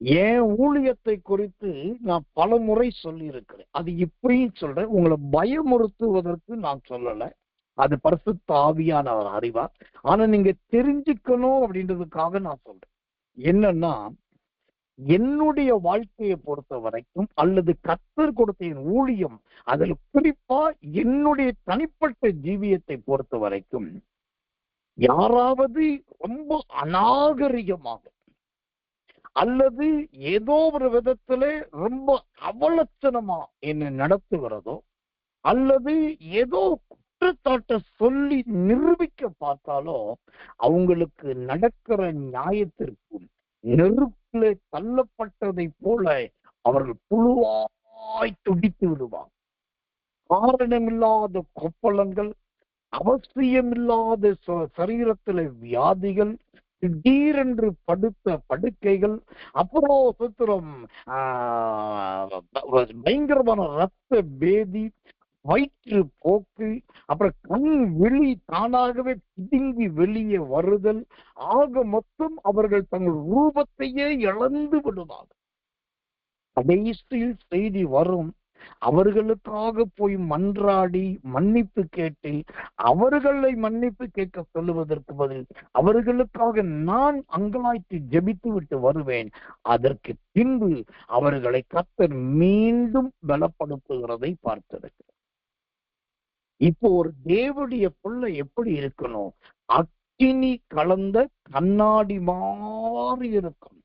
என் ஊழியத்தை குறித்து நான் பல முறை சொல்லி இருக்கிறேன். அது இப்படியும் சொல்றேன், உங்களை பயமுறுத்துவதற்கு நான் சொல்லல. அது பரிசுத்த ஆவியானவர் அறிவார். ஆனா நீங்க தெரிஞ்சுக்கணும் அப்படின்றதுக்காக நான் சொல்றேன். என்னன்னா, என்னுடைய வாழ்க்கையை பொறுத்த வரைக்கும் அல்லது கர்த்தர் கொடுத்த என் ஊழியம், அதில் குறிப்பா என்னுடைய தனிப்பட்ட ஜீவியத்தை பொறுத்த வரைக்கும், யாராவது ரொம்ப அநாகரிகமாக அல்லது ஏதோ ஒரு விதத்துல ரொம்ப அவலட்சணமா என்னை நடத்துகிறதோ அல்லது ஏதோ குற்றச்சாட்டை சொல்லி நிரூபிக்க பார்த்தாலோ, அவங்களுக்கு நடக்கிற நியாயத்திற்கும் நெருப்பிலே தள்ளப்பட்டதை போல அவர்கள் புழுவாய் துடித்து விடுவாங்க. காரணமில்லாத கொப்பளங்கள், அவசியமில்லாத சரீரத்துல வியாதிகள், திடீரென்று படுத்த படுக்கைகள், அப்புறம் சுத்திரம் பயங்கரமான ரத்த பேதி, வயிற்று போக்கு, அப்புறம் கண் விழி தானாகவே பிடுங்கி வெளியே வருதல், ஆக மொத்தம் அவர்கள் தங்கள் ரூபத்தையே இழந்து விடுவார்கள். கடைசியில் செய்தி வரும், அவர்களுக்காக போய் மன்றாடி மன்னிப்பு கேட்டு அவர்களை மன்னிப்பு கேட்க சொல்லுவதற்கு பதில் அவர்களுக்காக நான் அங்கலாய்த்து ஜெபித்து விட்டு வருவேன். அதற்கு பின்பு அவர்களை கர்த்தர் மீண்டும் பலப்படுத்துகிறதை பார்த்திருக்கிறார். இப்போ ஒரு தேவனுடைய பிள்ளை எப்படி இருக்கணும்? அக்கினி கலந்த கண்ணாடி மாறி இருக்கும்.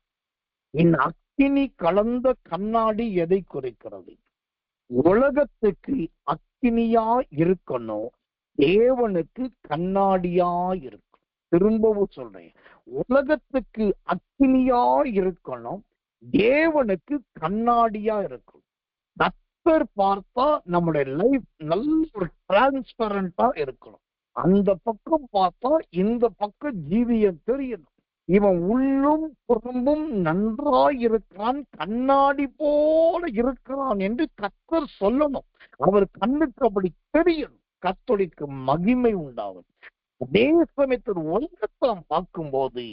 இந்த அக்கினி கலந்த கண்ணாடி எதை குறிக்கிறது? உலகத்துக்கு அக்கினியா இருக்கணும், தேவனுக்கு கண்ணாடியா இருக்கும். திரும்பவும் சொல்றேன், உலகத்துக்கு அக்கினியா இருக்கணும், தேவனுக்கு கண்ணாடியா இருக்கும். கர்த்தர் பார்த்தா நம்முடைய லைஃப் நல்ல ஒரு டிரான்ஸ்பரண்டா இருக்கணும். அந்த பக்கம் பார்த்தா இந்த பக்கம் ஜீவியம் தெரியணும். இவன் உள்ளும் புறம்பும் நன்றாய் இருக்கிறான், கண்ணாடி போல இருக்கிறான் என்று கர்த்தர் சொல்லணும். அவர் கண்ணுக்கு அப்படி தெரியணும், கர்த்தருக்கு மகிமை உண்டாகும். அதே சமயத்தில் உலகத்தான் பார்க்கும்போது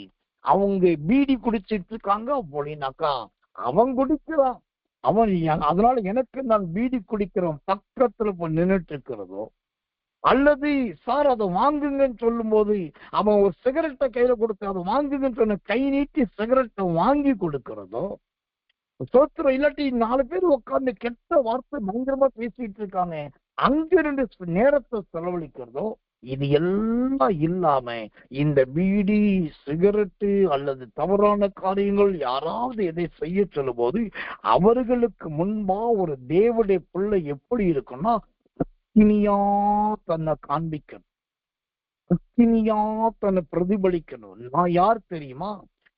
அவங்க பீடி குடிச்சிட்டு இருக்காங்க அப்படின்னாக்கா, அவன் குடிக்கிறான், அவன் அதனால எனக்கு நான் பீடி குடிக்கிறோம் பக்கத்துல போய் நின்றுட்டு இருக்கிறதோ, அல்லது சார் அதை வாங்குங்கன்னு சொல்லும் போது அவன் ஒரு சிகரெட்டை கையில கொடுத்து அதை வாங்குங்கன்னு சொன்ன கை நீட்டி சிகரெட்டை வாங்கி கொடுக்கிறதோ, சோத்திரம் இல்லாட்டி 4 பேர் உட்கார்ந்து கெட்ட வார்த்தை பயங்கரமா பேசிட்டு இருக்காங்க அங்க 2 நேரத்தை செலவழிக்கிறதோ, இது எல்லாம் இல்லாம இந்த பீடி சிகரெட்டு அல்லது தவறான காரியங்கள் யாராவது எதை செய்ய சொல்லும் போது அவர்களுக்கு முன்பா ஒரு தேவனுடைய பிள்ளை எப்படி இருக்குன்னா, அக்கினியா தன்னை காண்பிக்கணும், அக்கினியா தன்னை பிரதிபலிக்கணும். நான் யார் தெரியுமா?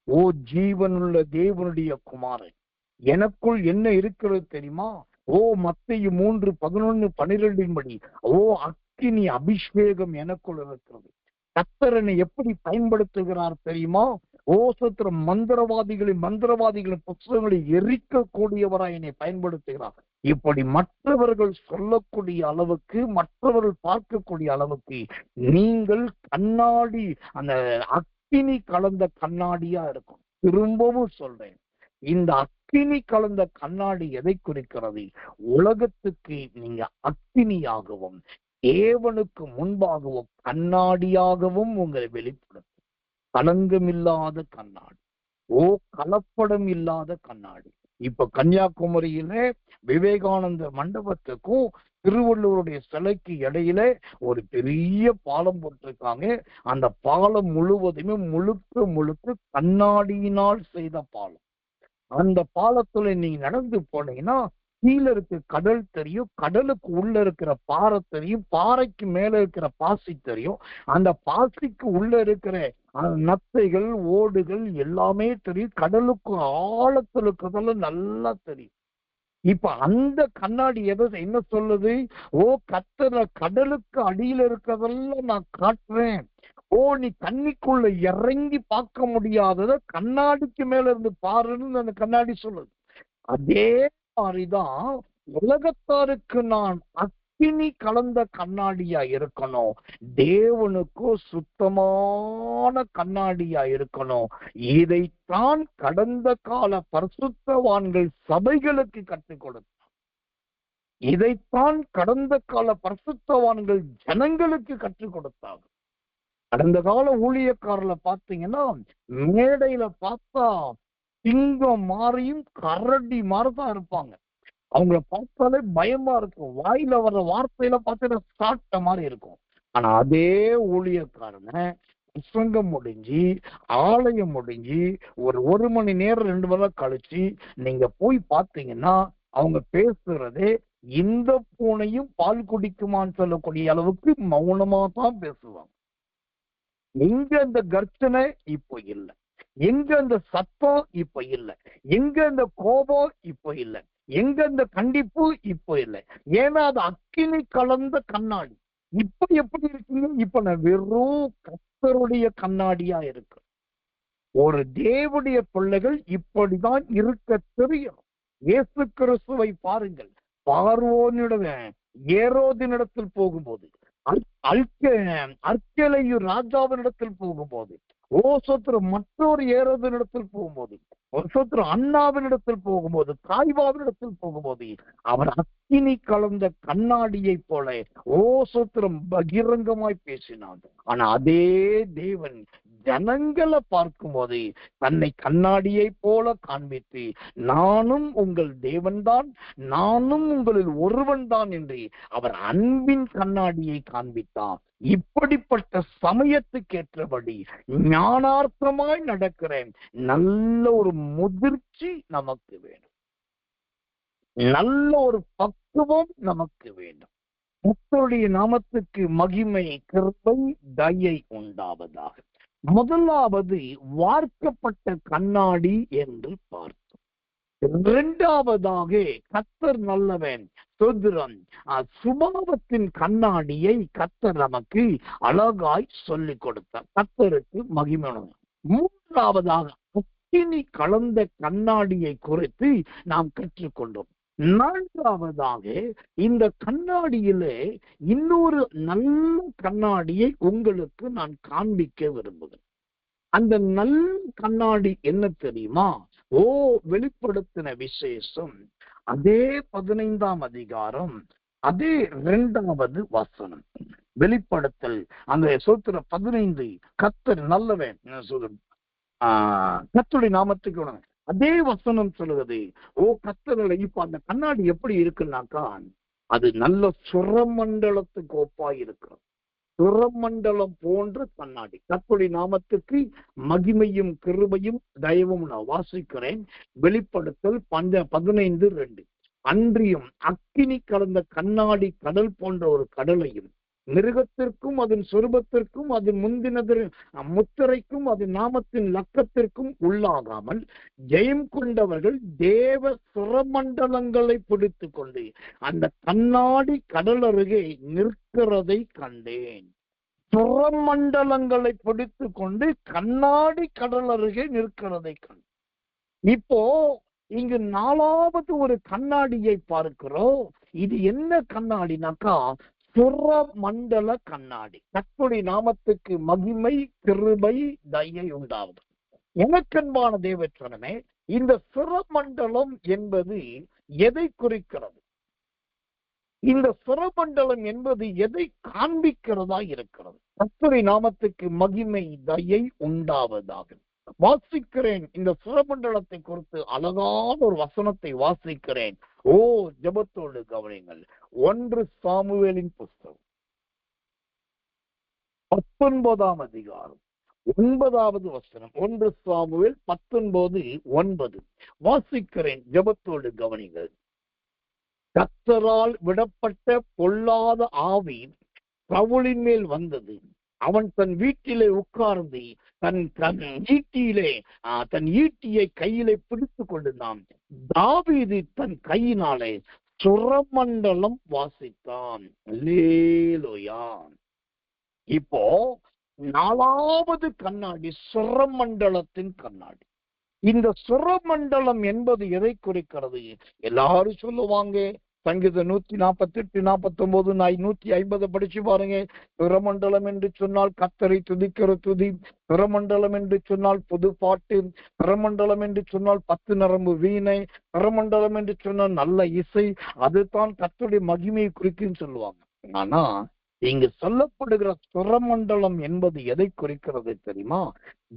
ஓ ஜீவனுள்ள தேவனுடைய குமாரன், எனக்குள் என்ன இருக்கிறது தெரியுமா? ஓ மத்தேயு 3:11-12 படி ஓ அக்கினி அபிஷேகம் எனக்குள் இருக்கிறது. கர்த்தரனை எப்படி பயன்படுத்துகிறார் தெரியுமா? ஓசத்திரம் மந்திரவாதிகளின் புத்தகங்களை எரிக்கக்கூடியவராய் என்னை பயன்படுத்துகிறார். இப்படி மற்றவர்கள் சொல்லக்கூடிய அளவுக்கு, மற்றவர்கள் பார்க்கக்கூடிய அளவுக்கு நீங்கள் கண்ணாடி, அந்த அக்கினி கலந்த கண்ணாடியா இருக்கும். திரும்பவும் சொல்றேன், இந்த அக்கினி கலந்த கண்ணாடி எதை குறிக்கிறது? உலகத்துக்கு நீங்க அக்கினியாகவும் தேவனுக்கு முன்பாகவும் கண்ணாடியாகவும் உங்களை வெளிப்படுத்தும். கலங்கமில்லாத கண்ணாடி, ஓ கலப்படம் இல்லாத கண்ணாடி. இப்ப கன்னியாகுமரியில விவேகானந்தர் மண்டபத்துக்கும் திருவள்ளுவருடைய சிலைக்கு இடையில ஒரு பெரிய பாலம் போட்டிருக்காங்க. அந்த பாலம் முழுவதுமே முழுக்க கண்ணாடியினால் செய்த பாலம். அந்த பாலத்துல நீங்க நடந்து போனீங்கன்னா கீழே இருக்க கடல் தெரியும், கடலுக்கு உள்ள இருக்கிற பாறை தெரியும், பாறைக்கு மேல இருக்கிற பாசி தெரியும், அந்த பாசிக்கு உள்ள இருக்கிற நத்தைகள் ஓடுகள் எல்லாமே தெரியும், கடலுக்கு ஆழத்துல இருக்கிறதெல்லாம் நல்லா தெரியும். இப்ப அந்த கண்ணாடி என்ன சொல்லுது? ஓ கர்த்தர் கடலுக்கு அடியில இருக்கிறதெல்லாம் நான் காட்டுறேன், ஓ நீ தண்ணிக்குள்ள இறங்கி பார்க்க முடியாதத கண்ணாடிக்கு மேல இருந்து பாருன்னு அந்த கண்ணாடி சொல்லுது. அதே மாதிரிதான் உலகத்தாருக்கு நான் அக்கினி கலந்த கண்ணாடியா இருக்கணும், தேவனுக்கு சுத்தமான கண்ணாடியா இருக்கணும். இதைத்தான் கடந்த கால பரிசுத்தவான்கள் சபைகளுக்கு கற்றுக் கொடுத்தார். இதைத்தான் கடந்த கால பரிசுத்தவான்கள் ஜனங்களுக்கு கற்றுக் கொடுத்தாங்க. கடந்த கால ஊழியக்காரர்ல பாத்தீங்கன்னா மேடையில பார்த்தா சிங்கம் மாறியும் கரடி மாதிரிதான் இருப்பாங்க. அவங்கள பார்த்தாலே பயமா இருக்கும், வாயில வர்ற வார்த்தையில பார்த்தா சாட்ட மாதிரி இருக்கும். ஆனா அதே ஊழியக்காரனை பிரசங்கம் முடிஞ்சு ஆலயம் முடிஞ்சு ஒரு மணி நேரம் 2 மணி நேரம் கழிச்சு நீங்க போய் பார்த்தீங்கன்னா அவங்க பேசுறதே இந்த பூனையும் பால் குடிக்குமான்னு சொல்லக்கூடிய அளவுக்கு மௌனமா தான் பேசுவாங்க. எங்க அந்த கர்ச்சனை இப்போ இல்லை, எங்க அந்த சத்தம் இப்ப இல்லை, எங்க அந்த கோபம் இப்ப இல்லை, எங்க அந்த கண்டிப்பு இப்போ இல்லை. ஏன்னா அது அக்கினி கலந்த கண்ணாடி. இப்ப எப்படி இருக்கீங்க? இப்ப நான் வெறும் கர்த்தருடைய கண்ணாடியா இருக்கு. ஒரு தேவனுடைய பிள்ளைகள் இப்படிதான் இருக்க தெரியும். இயேசு கிறிஸ்துவை பாருங்கள், பார்வோனிடம் ஏரோதினிடத்தில் போகும்போது, அர்க்கேலையு ராஜாவினிடத்தில் போகும்போது, மற்றொரு ஏரோதினிடத்தில் போகும்போது, அண்ணாவினிடத்தில் போகும்போது, காய்வாவினிடத்தில் போகும்போது, அவர் அக்கினி கலந்த கண்ணாடியை போல பகிரங்கமாய் பேசினார். ஆனா அதே தேவன் ஜனங்களை பார்க்கும்போது தன்னை கண்ணாடியை போல காண்பித்து, நானும் உங்கள் தேவன்தான், நானும் உங்களில் ஒருவன் தான் என்று அவர் அன்பின் கண்ணாடியை காண்பித்தார். இப்படிப்பட்ட சமயத்துக்கேற்றபடி ஞானார்த்தமாய் நடக்கிற நல்ல ஒரு முதிர்ச்சி நமக்கு வேணும், நல்ல ஒரு பக்குவம் நமக்கு வேண்டும். கர்த்தருடைய நாமத்துக்கு மகிமை, கிருபை, தயை உண்டாவதாக. முதலாவது வார்க்கப்பட்ட கண்ணாடி என்று பார்த்தோம். இரண்டாவதாக கர்த்தர் நல்லவன், சுதந்திரம், சுபாவத்தின் கண்ணாடியை கர்த்தர் நமக்கு அழகாய் சொல்லிக் கொடுத்தார். கர்த்தருக்கு மகிமை. மூன்றாவதாக அக்கினி கலந்த கண்ணாடியை குறித்து நாம் கற்றுக்கொண்டோம். நான்காவதாக இந்த கண்ணாடியிலே இன்னொரு நல்ல கண்ணாடியை உங்களுக்கு நான் காண்பிக்க விரும்புகிறேன். அந்த நல்ல கண்ணாடி என்ன தெரியுமா? வெளிப்படுத்தின விசேஷம் அதே 15ஆம் அதிகாரம், அதே 2வது வசனம். வெளிப்படுத்தல் அந்த சோத்திர 15, கர்த்தர் நல்லவன், கர்த்தருடைய நாமத்துக்கு அதே வசனம் சொல்லுவது, கர்த்தர்களை. இப்ப அந்த கண்ணாடி எப்படி இருக்குன்னாக்கா, அது நல்ல சுரமண்டலத்துக்கு ஒப்பாய் இருக்கிறது. சுரமண்டலம் போன்ற கண்ணாடி. கர்த்தருடைய நாமத்துக்கு மகிமையும் கிருபையும் தயவும் நான் வாசிக்கிறேன். வெளிப்படுத்தல் 15:2. அன்றியும் அக்கினி கலந்த கண்ணாடி கடல் போன்ற ஒரு கடலையும், மிருகத்திற்கும் அதன் சொரூபத்திற்கும் அதன் முத்திரைக்கும் அதன் நாமத்தின் லக்கத்திற்கும் உள்ளாகாமல் ஜெயம் கொண்டவர்கள் தேவ சுரமண்டலங்களை பிடித்து கொண்டு அந்த கண்ணாடி கடல் அருகே நிற்கிறதை கண்டேன். சுரமண்டலங்களை பிடித்து கொண்டு கண்ணாடி கடல் அருகே நிற்கிறதை கண்டேன். இப்போ இங்கு 4வது ஒரு கண்ணாடியை பார்க்கிறோம். இது என்ன கண்ணாடினாக்கா, சுரமண்டல கண்ணாடி. கர்த்தருடைய நாமத்துக்கு மகிமை, கிருபை, தயை உண்டாவது. எனக்கன்பான தேவச்சனமே, இந்த சுரமண்டலம் என்பது எதை குறிக்கிறது? இந்த சுரமண்டலம் என்பது எதை காண்பிக்கிறதா இருக்கிறது? கர்த்தருடைய நாமத்துக்கு மகிமை, தயை உண்டாவதாக. வாசிக்கிறேன். இந்த சுரமண்டலத்தை குறித்து அழகான ஒரு வசனத்தை வாசிக்கிறேன். ஜெபத்தோடு கவனிங்கள். 1 சாமுவேலின் புஸ்தகம் 19ஆம் அதிகாரம் 9வது வசனம். 1 சாமுவேல் 19:9 வாசிக்கிறேன். ஜெபத்தோடு கவனிங்கள். கர்த்தரால் விடப்பட்ட பொல்லாத ஆவி சவுலின் மேல் வந்தது. அவன் தன் வீட்டிலே உட்கார்ந்து தன் ஈட்டியை கையிலே பிடித்து கொண்டிருந்தான். தாவீது தன் கையினாலே சுரமண்டலம் வாசித்தான். அல்லேலூயா. இப்போ 4வது கண்ணாடி சுரமண்டலத்தின் கண்ணாடி. இந்த சுரமண்டலம் என்பது எதை குறிக்கிறது? எல்லாரும் சொல்லுவாங்க, சங்கீதம் 148, 49, 150 படிச்சு பாருங்க. சுரமண்டலம் என்று சொன்னால் கர்த்தரை துதிக்கிற துதி, சுரமண்டலம் என்று சொன்னால் புது பாட்டு, சுரமண்டலம் என்று சொன்னால் 10 நரம்பு வீணை, சுரமண்டலம் என்று சொன்னால் நல்ல இசை, அதுதான் கர்த்தருடைய மகிமையை குறிக்குன்னு சொல்லுவாங்க. ஆனா இங்கு சொல்லப்படுகிற சுரமண்டலம் என்பது எதை குறிக்கிறது தெரியுமா?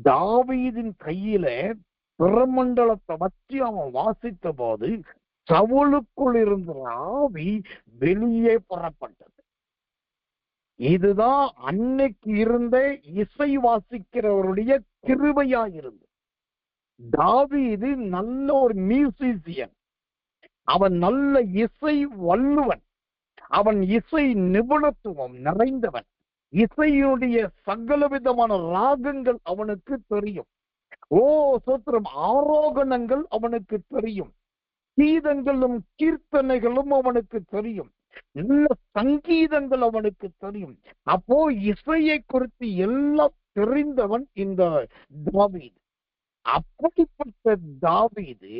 தாவீதின் கையில சுரமண்டலத்தை வச்சு அவன் வாசித்த போது சவுலுக்குள் இருந்த ஆவி வெளியே புறப்பட்டது. இதுதான் அன்னைக்கு இருந்த இசை வாசிக்கிறவருடைய கிருபையா இருந்தது. தாவீது நல்ல ஒரு மியூசிஷியன், அவன் நல்ல இசை வல்லுவன், அவன் இசை நிபுணத்துவம் நிறைந்தவன். இசையுடைய சகல விதமான ராகங்கள் அவனுக்கு தெரியும். சோத்திரம், ஆரோகணங்கள் அவனுக்கு தெரியும், கீதங்களும் கீர்த்தனைகளும் அவனுக்கு தெரியும், நல்ல சங்கீதங்கள் அவனுக்கு தெரியும். அப்போ இசையை குறித்து எல்லாம் தெரிந்தவன் இந்த தாவீது. அப்படிப்பட்ட தாவீது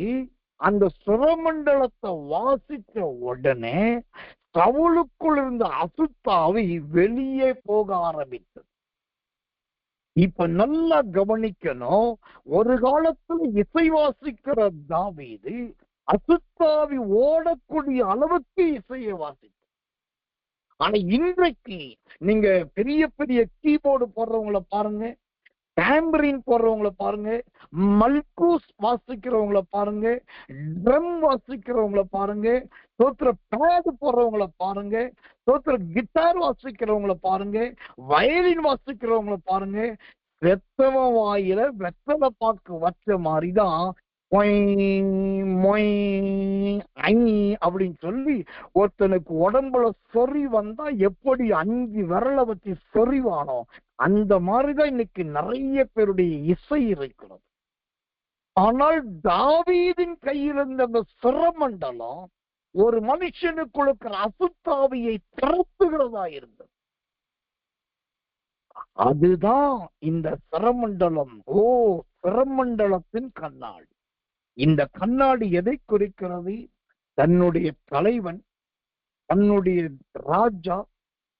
அந்த சுரமண்டலத்தை வாசித்த உடனே சவுலுக்குள் இருந்த அசுத்தாவி வெளியே போக ஆரம்பித்தது. இப்ப நல்லா கவனிக்கணும். ஒரு காலத்துல இசை வாசிக்கிற தாவீது அசுத்தாவி ஓடக்கூடிய அளவுக்கு இசையை வாசித்தார். ஆனா இன்றைக்கு நீங்க பெரிய பெரிய கீபோர்டு போடுறவங்களை பாருங்க, டேம்பரின் போடுறவங்களை பாருங்க, மல்கூஸ் வாசிக்கிறவங்களை பாருங்க, ட்ரம் வாசிக்கிறவங்களை பாருங்க, சோத்திர பேடு போடுறவங்களை பாருங்க, சோத்திர கிட்டார் வாசிக்கிறவங்களை பாருங்க, வயலின் வாசிக்கிறவங்களை பாருங்க. வெத்தவ வாயில வெத்தலை பாக்கு வச்ச மாதிரிதான் அப்படின்னு சொல்லி ஒருத்தனுக்கு உடம்புல சொறி வந்தா எப்படி 5 விரலை வச்சு சொறிவானோ அந்த மாதிரிதான் இன்னைக்கு நிறைய பேருடைய இசை இருக்கிறது. ஆனால் தாவீதின் கையில் இருந்த அந்த சுரமண்டலம் ஒரு மனுஷனுக்கு இருக்கிற அசுத்தாவியை திறத்துகிறதா இருந்தது. அதுதான் இந்த சுரமண்டலம். சுரமண்டலத்தின் கண்ணாடி. இந்த கண்ணாடி எதை குறிக்கிறது? தன்னுடைய தலைவன், தன்னுடைய ராஜா,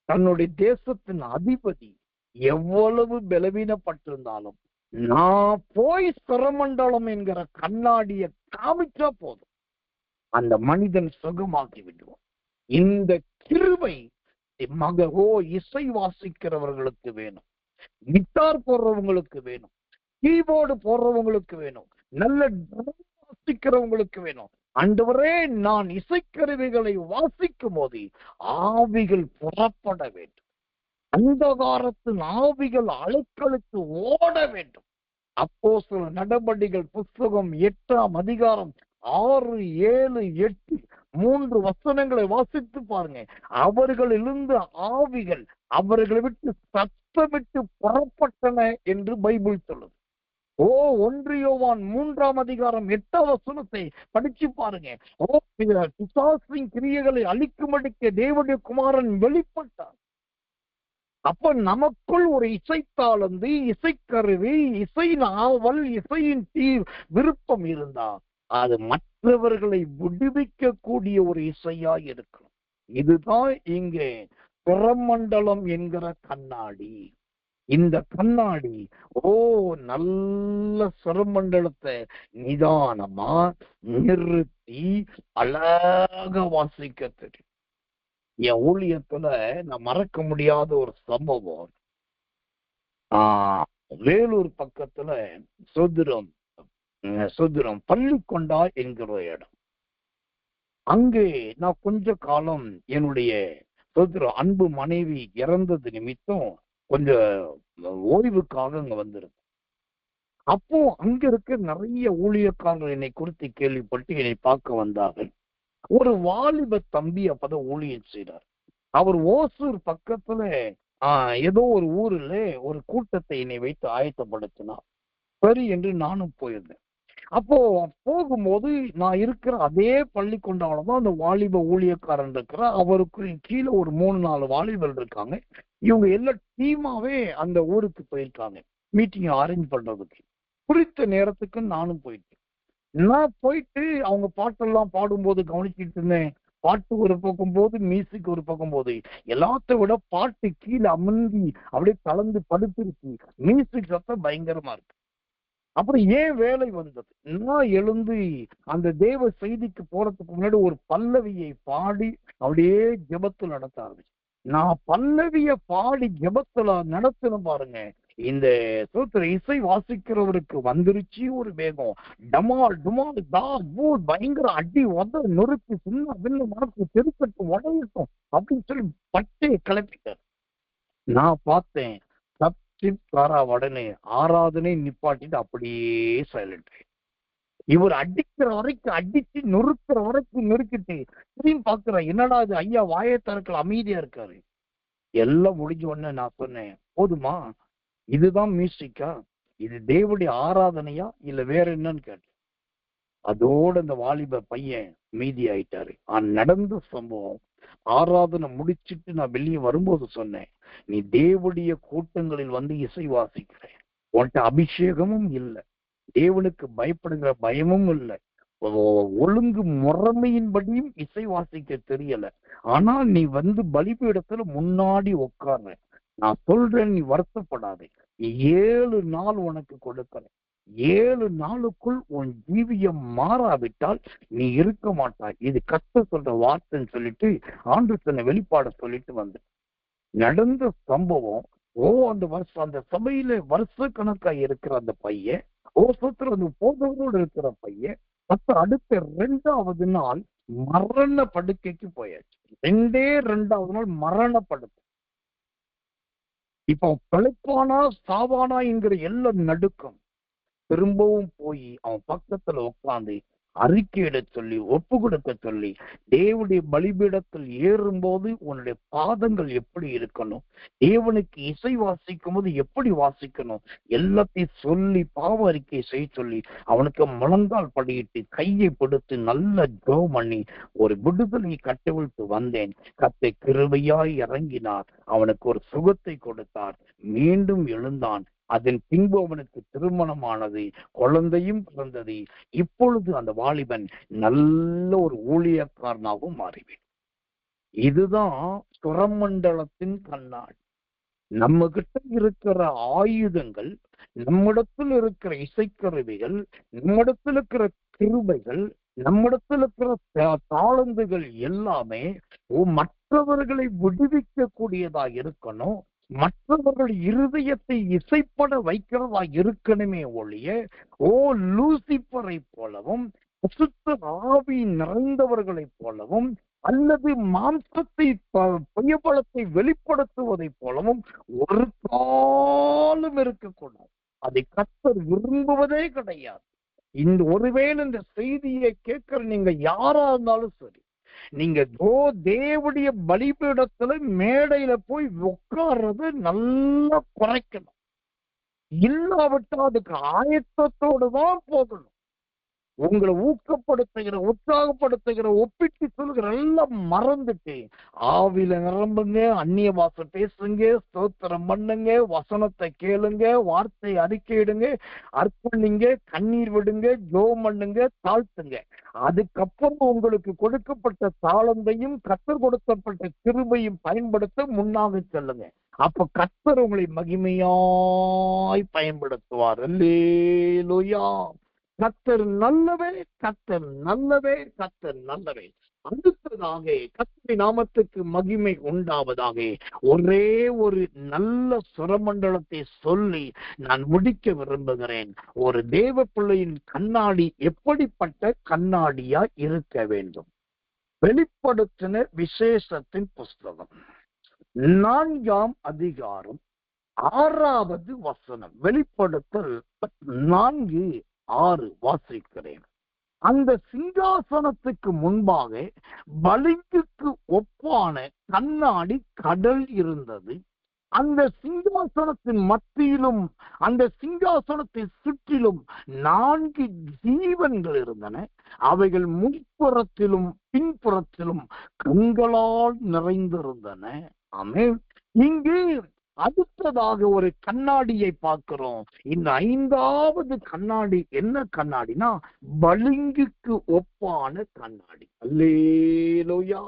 தன்னுடைய தேசத்தின் அதிபதி எவ்வளவு பலவீனப்பட்டிருந்தாலும் நான் போய் சுரமண்டலம் என்கிற கண்ணாடியை காமிச்சா போதும், அந்த மனிதன் சுகமாக்கி விடுவோம். இந்த கிருபை இசை வாசிக்கிறவர்களுக்கு வேணும், கிட்டார் போடுறவங்களுக்கு வேணும், கீபோர்டு போடுறவங்களுக்கு வேணும், நல்ல வாசிக்கிறவங்களுக்கு வேணும். ஆண்டவரே, நான் இசைக்கருவிகளை வாசிக்கும் போது ஆவிகள் புறப்பட வேண்டும், அந்தகாரத்தின் ஆவிகள் அலைக்கழித்து ஓட வேண்டும். அப்போஸ்தலர் நடபடிகள் புஸ்தகம் 8ஆம் அதிகாரம் 6, 7, 8 3 வசனங்களை வாசித்து பாருங்க. அவர்களிலிருந்து ஆவிகள் அவர்களை விட்டு சத்தமிட்டு புறப்பட்டன என்று பைபிள் சொல்லுது. 1 யோவான் 3ஆம் அதிகாரம் 8ஆம் வசனத்தை படிச்சு பாருங்க. பிசாசின் கிரியைகளை அழிக்கும்படிக்கு தேவனுடைய குமாரன் வெளிப்பட்டார். அப்ப நமக்குள் ஒரு இசைத்தாளந்து, இசைக்கருவி, இசை நாவல், இசையின் விருப்பம் இருந்தா அது மற்றவர்களை விடுவிக்க கூடிய ஒரு இசையா இருக்கணும். இதுதான் இங்கே சுரமண்டலம் என்கிற கண்ணாடி. இந்த கண்ணாடி நல்ல சுரமண்டலத்தை நிதானமா நிறுத்தி அழகா வாசிக்க தெரியும். என் ஊழியத்துல நான் மறக்க முடியாத ஒரு சம்பவம். வேலூர் பக்கத்துல சுதிரம் பள்ளிக்கொண்டா என்கிற இடம். அங்கே நான் கொஞ்ச காலம் என்னுடைய அன்பு மனைவி இறந்தது நிமித்தம் கொஞ்சம் ஓய்வுக்காக அங்க வந்திருந்தேன். அப்போ அங்க இருக்க நிறைய ஊழியக்காரர்கள் என்னை குறித்து கேள்விப்பட்டு என்னை பார்க்க வந்தார்கள். ஒரு வாலிப தம்பி அப்பதான் ஊழியம் செய்றார். அவர் ஓசூர் பக்கத்துல ஏதோ ஒரு ஊர்ல ஒரு கூட்டத்தை என்னை வைத்து ஆயத்தப்படுத்தினார். சரி என்று நானும் போயிருந்தேன். அப்போ போகும்போது நான் இருக்கிற அதே பள்ளிக்கொண்டாலதான் அந்த வாலிப ஊழியக்காரன் இருக்கிற, அவருக்கு கீழே ஒரு 3-4 வாலிபர்கள் இருக்காங்க. இவங்க எல்லாம் டீமாவே அந்த ஊருக்கு போயிருக்காங்க மீட்டிங் அரேஞ்ச் பண்றதுக்கு. குறித்த நேரத்துக்கு நானும் போயிட்டேன். நான் போயிட்டு அவங்க பாட்டெல்லாம் பாடும்போது கவனிச்சுட்டு இருந்தேன். பாட்டு ஒரு பக்கம் போது, மியூசிக் ஒரு பக்கம் போது, எல்லாத்த விட பாட்டு கீழே அமர்ந்தி அப்படியே கலந்து படுத்திருக்கு. மியூசிக் சத்தம் பயங்கரமா இருக்கு. அப்புறம் ஏன் வேலை வந்தது, நான் எழுந்து அந்த தேவ செய்திக்கு போறதுக்கு முன்னாடி ஒரு பல்லவியை பாடி அப்படியே ஜெபத்தில் நடத்த ஆரம்பிச்சு. நான் பல்லவிய பாடி ஜெபத்துல நடத்தின பாருங்க, இந்த சூத்திர இசை வாசிக்கிறவருக்கு வந்துருச்சு ஒரு வேகம். டமால் டுமால் தா பூல் பயங்கர அடி உத நொறுக்கு சின்ன விண்ணு மனசு தெருக்கட்டும் உடையட்டும் அப்படின்னு சொல்லி பட்டையை கிளப்பிட்டார். நான் பார்த்தேன் உடனே ஆராதனை நிப்பாட்டிட்டு அப்படியே சைலண்ட். இவர் அடிக்கிற வரைக்கும் அடிச்சு நொறுக்கிற வரைக்கும் நொறுக்கிட்டு திரும்பி பாக்குறேன், என்னடா இது ஐயா வாயை திறக்கல, அமைதியா இருக்காரு. எல்லாம் முடிஞ்ச உடனே நான் சொன்னேன், போதுமா, இதுதான் மியூசிக்கா, இது தேவனுடைய ஆராதனையா இல்ல வேற என்னன்னு கேட்டேன். அதோட இந்த வாலிப பையன் மீதி ஆயிட்டாரு. நடந்த சம்பவம் ஆராதனை முடிச்சிட்டு நான் வெளியே வரும்போது சொன்னேன், நீ தேவனுடைய கூட்டங்களில் வந்து இசை வாசிக்கிற, உன்கிட்ட அபிஷேகமும் இல்லை, தேவனுக்கு பயப்படுகிற பயமும் இல்லை, ஒழுங்கு முறைமையின்படியும் இசை வாசிக்க தெரியல. ஆனா நீ பலிபீடத்துல முன்னாடி உட்கார்ற, நான் சொல்றேன், நீ வருத்தப்படாதே. 7 நாள் உனக்கு கொடுக்கிறேன். 7 நாளுக்குள் உன் ஜீவியம் மாறாவிட்டால் நீ இருக்க மாட்டாய். இது கர்த்தர் சொல்ற வார்த்தைன்னு சொல்லிட்டு ஆண்டவர் சொன்ன வெளிப்பாட சொல்லிட்டு நடந்த சம்பவம். அந்த வருஷம் அந்த சபையில வருஷ கணக்கா இருக்கிற அந்த பையன், சோத்திரம் அந்த போதவரோடு இருக்கிற பையன், அடுத்த 2வது நாள் மரண படுக்கைக்கு போயாச்சு. 2வது நாள் மரண படுக்கை. இப்ப பிழைப்பானா சாவானா என்கிற எல்லாம் நடுக்கம். திரும்பவும் போய் அவன் பக்கத்துல உட்கார்ந்து அறிக்கையிட சொல்லி, ஒப்பு கொடுக்க சொல்லி, தேவனுடைய பலிபீடத்தில் ஏறும்போது உன்னுடைய பாதங்கள் எப்படி இருக்கணும், தேவனுக்கு இசை வாசிக்கும் போது எப்படி வாசிக்கணும், எல்லாத்தையும் சொல்லி பாவ அறிக்கை செய்ய சொல்லி அவனுக்கு முழங்கால் படியிட்டு கையை பிடித்து நல்ல ஜெபம் பண்ணி ஒரு விடுதலை கட்டவிழ்த்து வந்தேன். கர்த்தர் கிருபையாய் இறங்கினார், அவனுக்கு ஒரு சுகத்தை கொடுத்தார், மீண்டும் எழுந்தான். அதன் பின்பு அவனுக்கு திருமணமானது, குழந்தையும் பிறந்தது. இப்பொழுது அந்த வாலிபன் நல்ல ஒரு ஊழியக்காரனாகவும் மாறிவிடும். இதுதான் சுரமண்டலத்தின் கண்ணாடி. நம்ம கிட்ட இருக்கிற ஆயுதங்கள், நம்மிடத்தில் இருக்கிற இசைக்கருவிகள், நம்மிடத்தில் இருக்கிற கிருபைகள், நம்மிடத்தில் இருக்கிற தாளந்துகள் எல்லாமே மற்றவர்களை விடுவிக்க கூடியதா இருக்கணும், மற்றவர்கள் இருதயத்தை இசைப்பட வைக்கிறதா இருக்கணுமே ஒழிய லூசிபரை போலவும் அசுத்த ஆவி நிறைந்தவர்களை போலவும் அல்லது மாம்சத்தை புயபலத்தை வெளிப்படுத்துவதை போலவும் ஒரு காலம் இருக்கக்கூடாது. அதை கர்த்தர் விரும்புவதே கிடையாது. ஒருவேளை இந்த செய்தியை கேட்கிற நீங்க யாரா இருந்தாலும் சரி, நீங்க தேவனுடைய பலிபீடத்துல மேடையில போய் உட்கார்றது நல்லா குறைக்கணும். இல்லாவிட்டா அதுக்கு ஆயத்தத்தோடு தான் போகணும். உங்களை ஊக்கப்படுத்துகிற, உற்சாகப்படுத்துகிற, ஒப்பிட்டு சொல்லுகிற எல்லாம் மறந்துட்டு ஆவில நிரம்புங்க, அந்நிய பாஷை பேசுங்க, ஸ்தோத்திரம் பண்ணுங்க, வசனத்தை கேளுங்க, வார்த்தை அறிக்கையிடுங்க, அர்ப்பணிங்க, கண்ணீர் விடுங்க, ஜெபம் பண்ணுங்க, தாழ்த்துங்க. அதுக்கப்புறம் உங்களுக்கு கொடுக்கப்பட்ட தாளந்தையும் கர்த்தர் கொடுக்கப்பட்ட கிருபையும் பயன்படுத்த முன்னாக செல்லுங்க. அப்ப கர்த்தர் உங்களை மகிமையாய் பயன்படுத்துவார். அல்லேலூயா. கர்த்தர் நல்லவே, கர்த்தர் நல்லவே, கர்த்தர் நல்லவே. அடுத்ததாக கர்த்தருடைய நாமத்துக்கு மகிமை உண்டாவதாக ஒரே ஒரு நல்ல சுரமண்டலத்தை சொல்லி நான் முடிக்க விரும்புகிறேன். ஒரு தேவ பிள்ளையின் கண்ணாடி எப்படிப்பட்ட கண்ணாடியா இருக்க வேண்டும்? வெளிப்படுத்தின விசேஷத்தின் புஸ்தகம் 4ஆம் அதிகாரம் 6வது வசனம். வெளிப்படுத்தல் 4:6 வாசிக்கிறேன். அந்த சிங்காசனத்துக்கு முன்பாக பளிங்குக்கு ஒப்பான கண்ணாடி கடல் இருந்தது. அந்த சிங்காசனத்தின் மத்தியிலும் அந்த சிங்காசனத்தை சுற்றிலும் 4 ஜீவன்கள் இருந்தன. அவைகள் முன்புறத்திலும் பின்புறத்திலும் கண்களால் நிறைந்திருந்தன. ஆமென். இங்கு அடுத்ததாக ஒரு கண்ணாடியை பார்க்கிறோம். இந்த 5வது கண்ணாடி என்ன கண்ணாடினா பளிங்குக்கு ஒப்பான கண்ணாடி. அல்லேலூயா.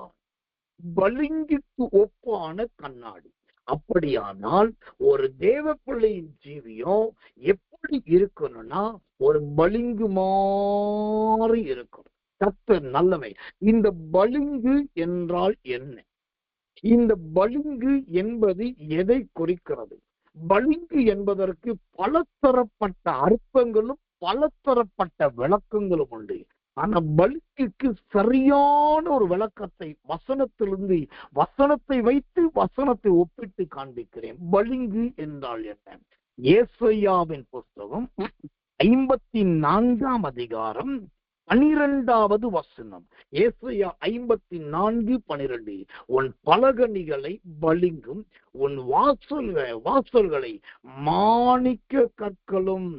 பளிங்குக்கு ஒப்பான கண்ணாடி. அப்படியானால் ஒரு தேவ பிள்ளையின் ஜீவியம் எப்படி இருக்கணும்னா ஒரு பளிங்கு மாறி இருக்கும். கர்த்தர் நல்லவை. இந்த பளிங்கு என்றால் என்ன? இந்த பளிங்கு என்பது எதை குறிக்கிறது? பளிங்கு என்பதற்கு பலதரப்பட்ட அர்த்தங்களும் பலதரப்பட்ட விளக்கங்களும் உண்டு. ஆனா பளிங்குக்கு சரியான ஒரு விளக்கத்தை வசனத்தை வைத்து வசனத்தை ஒப்பிட்டு காண்பிக்கிறேன். பளிங்கு என்றால் என்ன? ஏசாயாவின் புஸ்தகம் 54ஆம் அதிகாரம் 12வது வசனம். ஏசாயா 54:12. உன் பலகணிகளை பளிங்கும், உன் வாசல்களை மாணிக்க கற்களும்.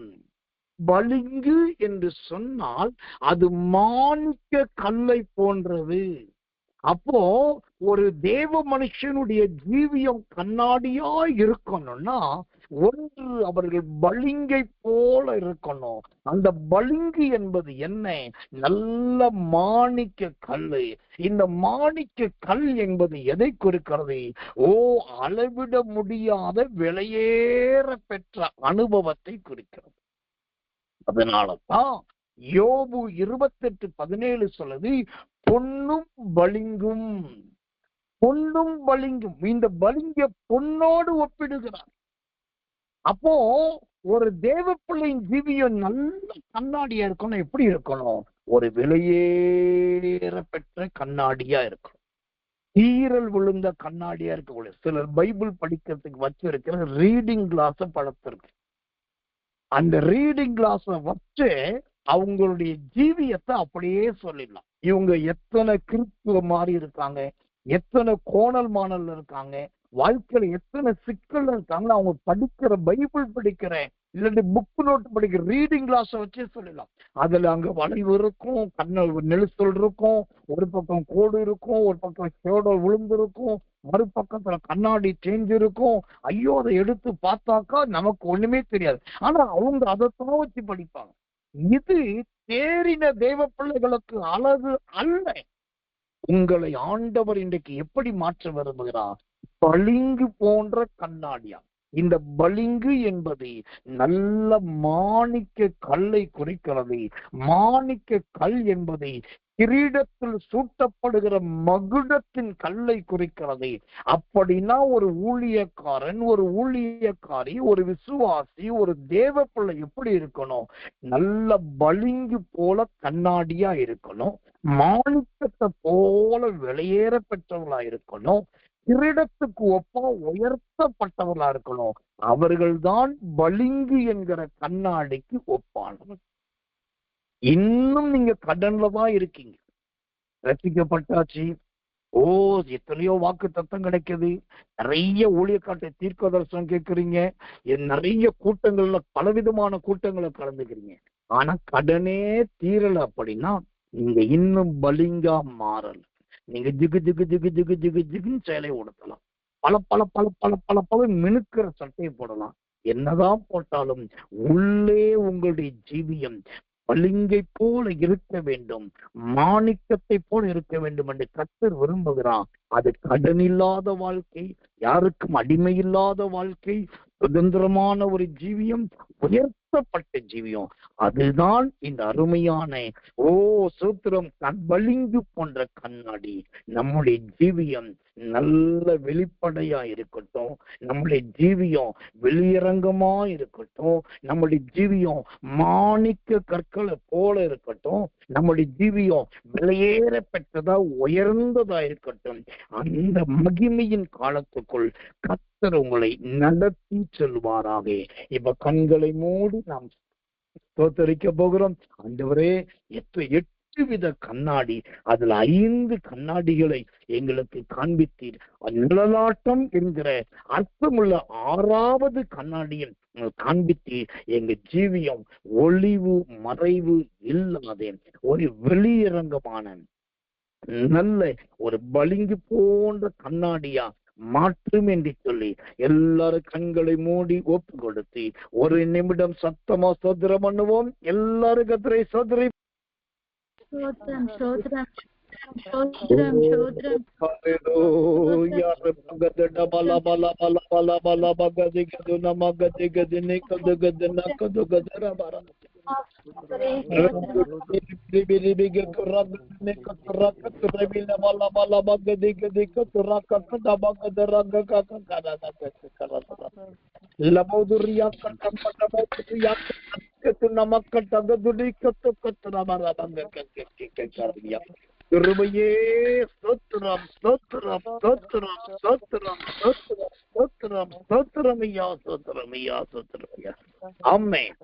பளிங்கு என்று சொன்னால் அது மாணிக்க கல்லை போன்றது. அப்போ ஒரு தேவ மனுஷனுடைய ஜீவியம் கண்ணாடியா இருக்கணும்னா ஒன்று, அவர்கள் பளிங்கை போல இருக்கணும். அந்த பளிங்கு என்பது என்ன? நல்ல மாணிக்க கல்லு. இந்த மாணிக்க கல் என்பது எதை குறிக்கிறது? அளவிட முடியாத விலையேற பெற்ற அனுபவத்தை குறிக்கிறது. அதனாலதான் யோபு 28:17 சொல்லுது, பொன்னும் பளிங்கும். பொன்னும் பளிங்கும். இந்த பளிங்க பொன்னோடு ஒப்பிடுகிறார். அப்போ ஒரு தேவ பிள்ளையின் ஜீவியம் நல்ல கண்ணாடியா இருக்கணும். எப்படி இருக்கணும்? ஒரு விலையேற பெற்ற கண்ணாடியா இருக்கணும். ஈரல் விழுந்த கண்ணாடியா இருக்கக்கூடாது. சிலர் பைபிள் படிக்கிறதுக்கு வச்சிருக்கிற ரீடிங் கிளாஸ படுத்திருக்கு. அந்த ரீடிங் கிளாஸ வச்சு அவங்களுடைய ஜீவியத்தை அப்படியே சொல்லிடலாம். இவங்க எத்தனை கிறிஸ்துவ மாதிரி இருக்காங்க, எத்தனை கோணல் மாணல் இருக்காங்க, வாழ்க்கையில எத்தனை சிக்கல் இருக்காங்க, அவங்க படிக்கிற பைபிள் படிக்கிற இல்லாட்டி புக் நோட் படிக்கிற ரீடிங் கிளாஸ வச்சே சொல்லலாம். அதுல அங்க வளைவு இருக்கும், நெரிசல் இருக்கும், ஒரு பக்கம் கோடு இருக்கும், ஒரு பக்கம் சேடோ விழுந்திருக்கும், மறுபக்கத்துல கண்ணாடி சேஞ்ச் இருக்கும். ஐயோ, அதை எடுத்து பார்த்தாக்கா நமக்கு ஒண்ணுமே தெரியாது. ஆனா அவங்க அதைத்தான் வச்சு படிப்பாங்க. இது தேறின தேவ பிள்ளைகளுக்கு அழகு அல்ல. உங்களை ஆண்டவர் இன்றைக்கு எப்படி மாற்ற விரும்புகிறார்? பளிங்கு போன்ற கண்ணாடியா. இந்த பளிங்கு என்பது நல்ல மாணிக்க கல்லை குறிக்கிறது. மாணிக்க கல் என்பது கிரீடத்தில் சூட்டப்படுகிற மகுடத்தின் கல்லை குறிக்கிறது. அப்படின்னா ஒரு ஊழியக்காரன், ஒரு ஊழியக்காரி, ஒரு விசுவாசி, ஒரு தேவ பிள்ளை எப்படி இருக்கணும்? நல்ல பளிங்கு போல கண்ணாடியா இருக்கணும். மாணிக்கத்தை போல வெளியேற பெற்றவர்களா இருக்கணும். கிரீடத்துக்கு ஒப்பா உயர்த்தப்பட்டவர்களா இருக்கணும். அவர்கள்தான் பளிங்கு என்கிற கண்ணாடிக்கு ஒப்பானவர். இன்னும் நீங்க கடன்ல தான் இருக்கீங்க. ரசிக்கப்பட்டாச்சு, எத்தனையோ வாக்கு தத்தம் கிடைக்குது, நிறைய ஊழியக்காட்டை தீர்க்க தரிசனம் கேட்கறீங்க, நிறைய கூட்டங்கள்ல பலவிதமான கூட்டங்களை கலந்துக்கிறீங்க. ஆனா கடனே தீரல அப்படின்னா நீங்க இன்னும் பளிங்கா மாறல. நீங்க ஜிகு ஜிகு ஜிகு ஜிகு ஜிகு ஜிகுன்னு சேலை உடுத்தலாம், பல பல பல பல பல பல மினுக்கிற சட்டையை போடலாம். என்னதான் போட்டாலும் உள்ளே உங்களுடைய ஜீவியம் பளிங்கை போல இருக்க வேண்டும், மாணிக்கத்தை போல இருக்க வேண்டும் என்று கர்த்தர் விரும்புகிறான். அது கடன் இல்லாத வாழ்க்கை, யாருக்கும் அடிமை இல்லாத வாழ்க்கை, சுதந்திரமான ஒரு ஜீவியம், உயர்த்தப்பட்ட ஜீவியம். அதுதான் இந்த அருமையான சூத்திரம் பளிங்கு போன்ற கண்ணாடி. நம்முடைய ஜீவியம் நல்ல வெளிப்படையா இருக்கட்டும், நம்முடைய ஜீவியம் வெளியரங்கமா இருக்கட்டும், நம்முடைய ஜீவியம் மாணிக்க கற்களை போல இருக்கட்டும், நம்முடைய ஜீவியம் விலையேற பெற்றதா உயர்ந்ததா இருக்கட்டும். அந்த மகிமையின் காலத்துக்குள் கர்த்தர் உங்களை நடத்தி செல்வாராக. இப்ப கண்களை மூடி நாம் ஸ்தோத்தரிக்க போகிறோம். ஆண்டவரே, 8 வித கண்ணாடி, அதுல 5 கண்ணாடிகளை எங்களுக்கு காண்பித்தீர். நிழலாட்டம் என்கிற அர்த்தமுள்ள 6வது கண்ணாடியில் காண்பித்தீர். எங்க ஜீவியம் ஒளிவு மறைவு இல்லாத ஒரு வெளியரங்கமான நல்ல ஒரு பளிங்கு போன்ற கண்ணாடியா மாற்றும் என்று சொல்லி எல்லாரும் கண்களை மூடி ஒப்பு கொடுத்து ஒரு நிமிடம் சத்தமா சோதரம் பண்ணுவோம். எல்லாரும் கத்திரை சோதரை கிருபையே ஸ்தோத்திரம் ஸ்தோத்திரம் ஸ்தோத்திரம் ஸ்தோத்திரம் ஸ்தோத்திரம் ஸ்தோத்திரம் ஸ்தோத்திரம் ஐயா ஸ்தோத்திரம் ஐயா ஸ்தோத்திரம் ஐயா. ஆமென்.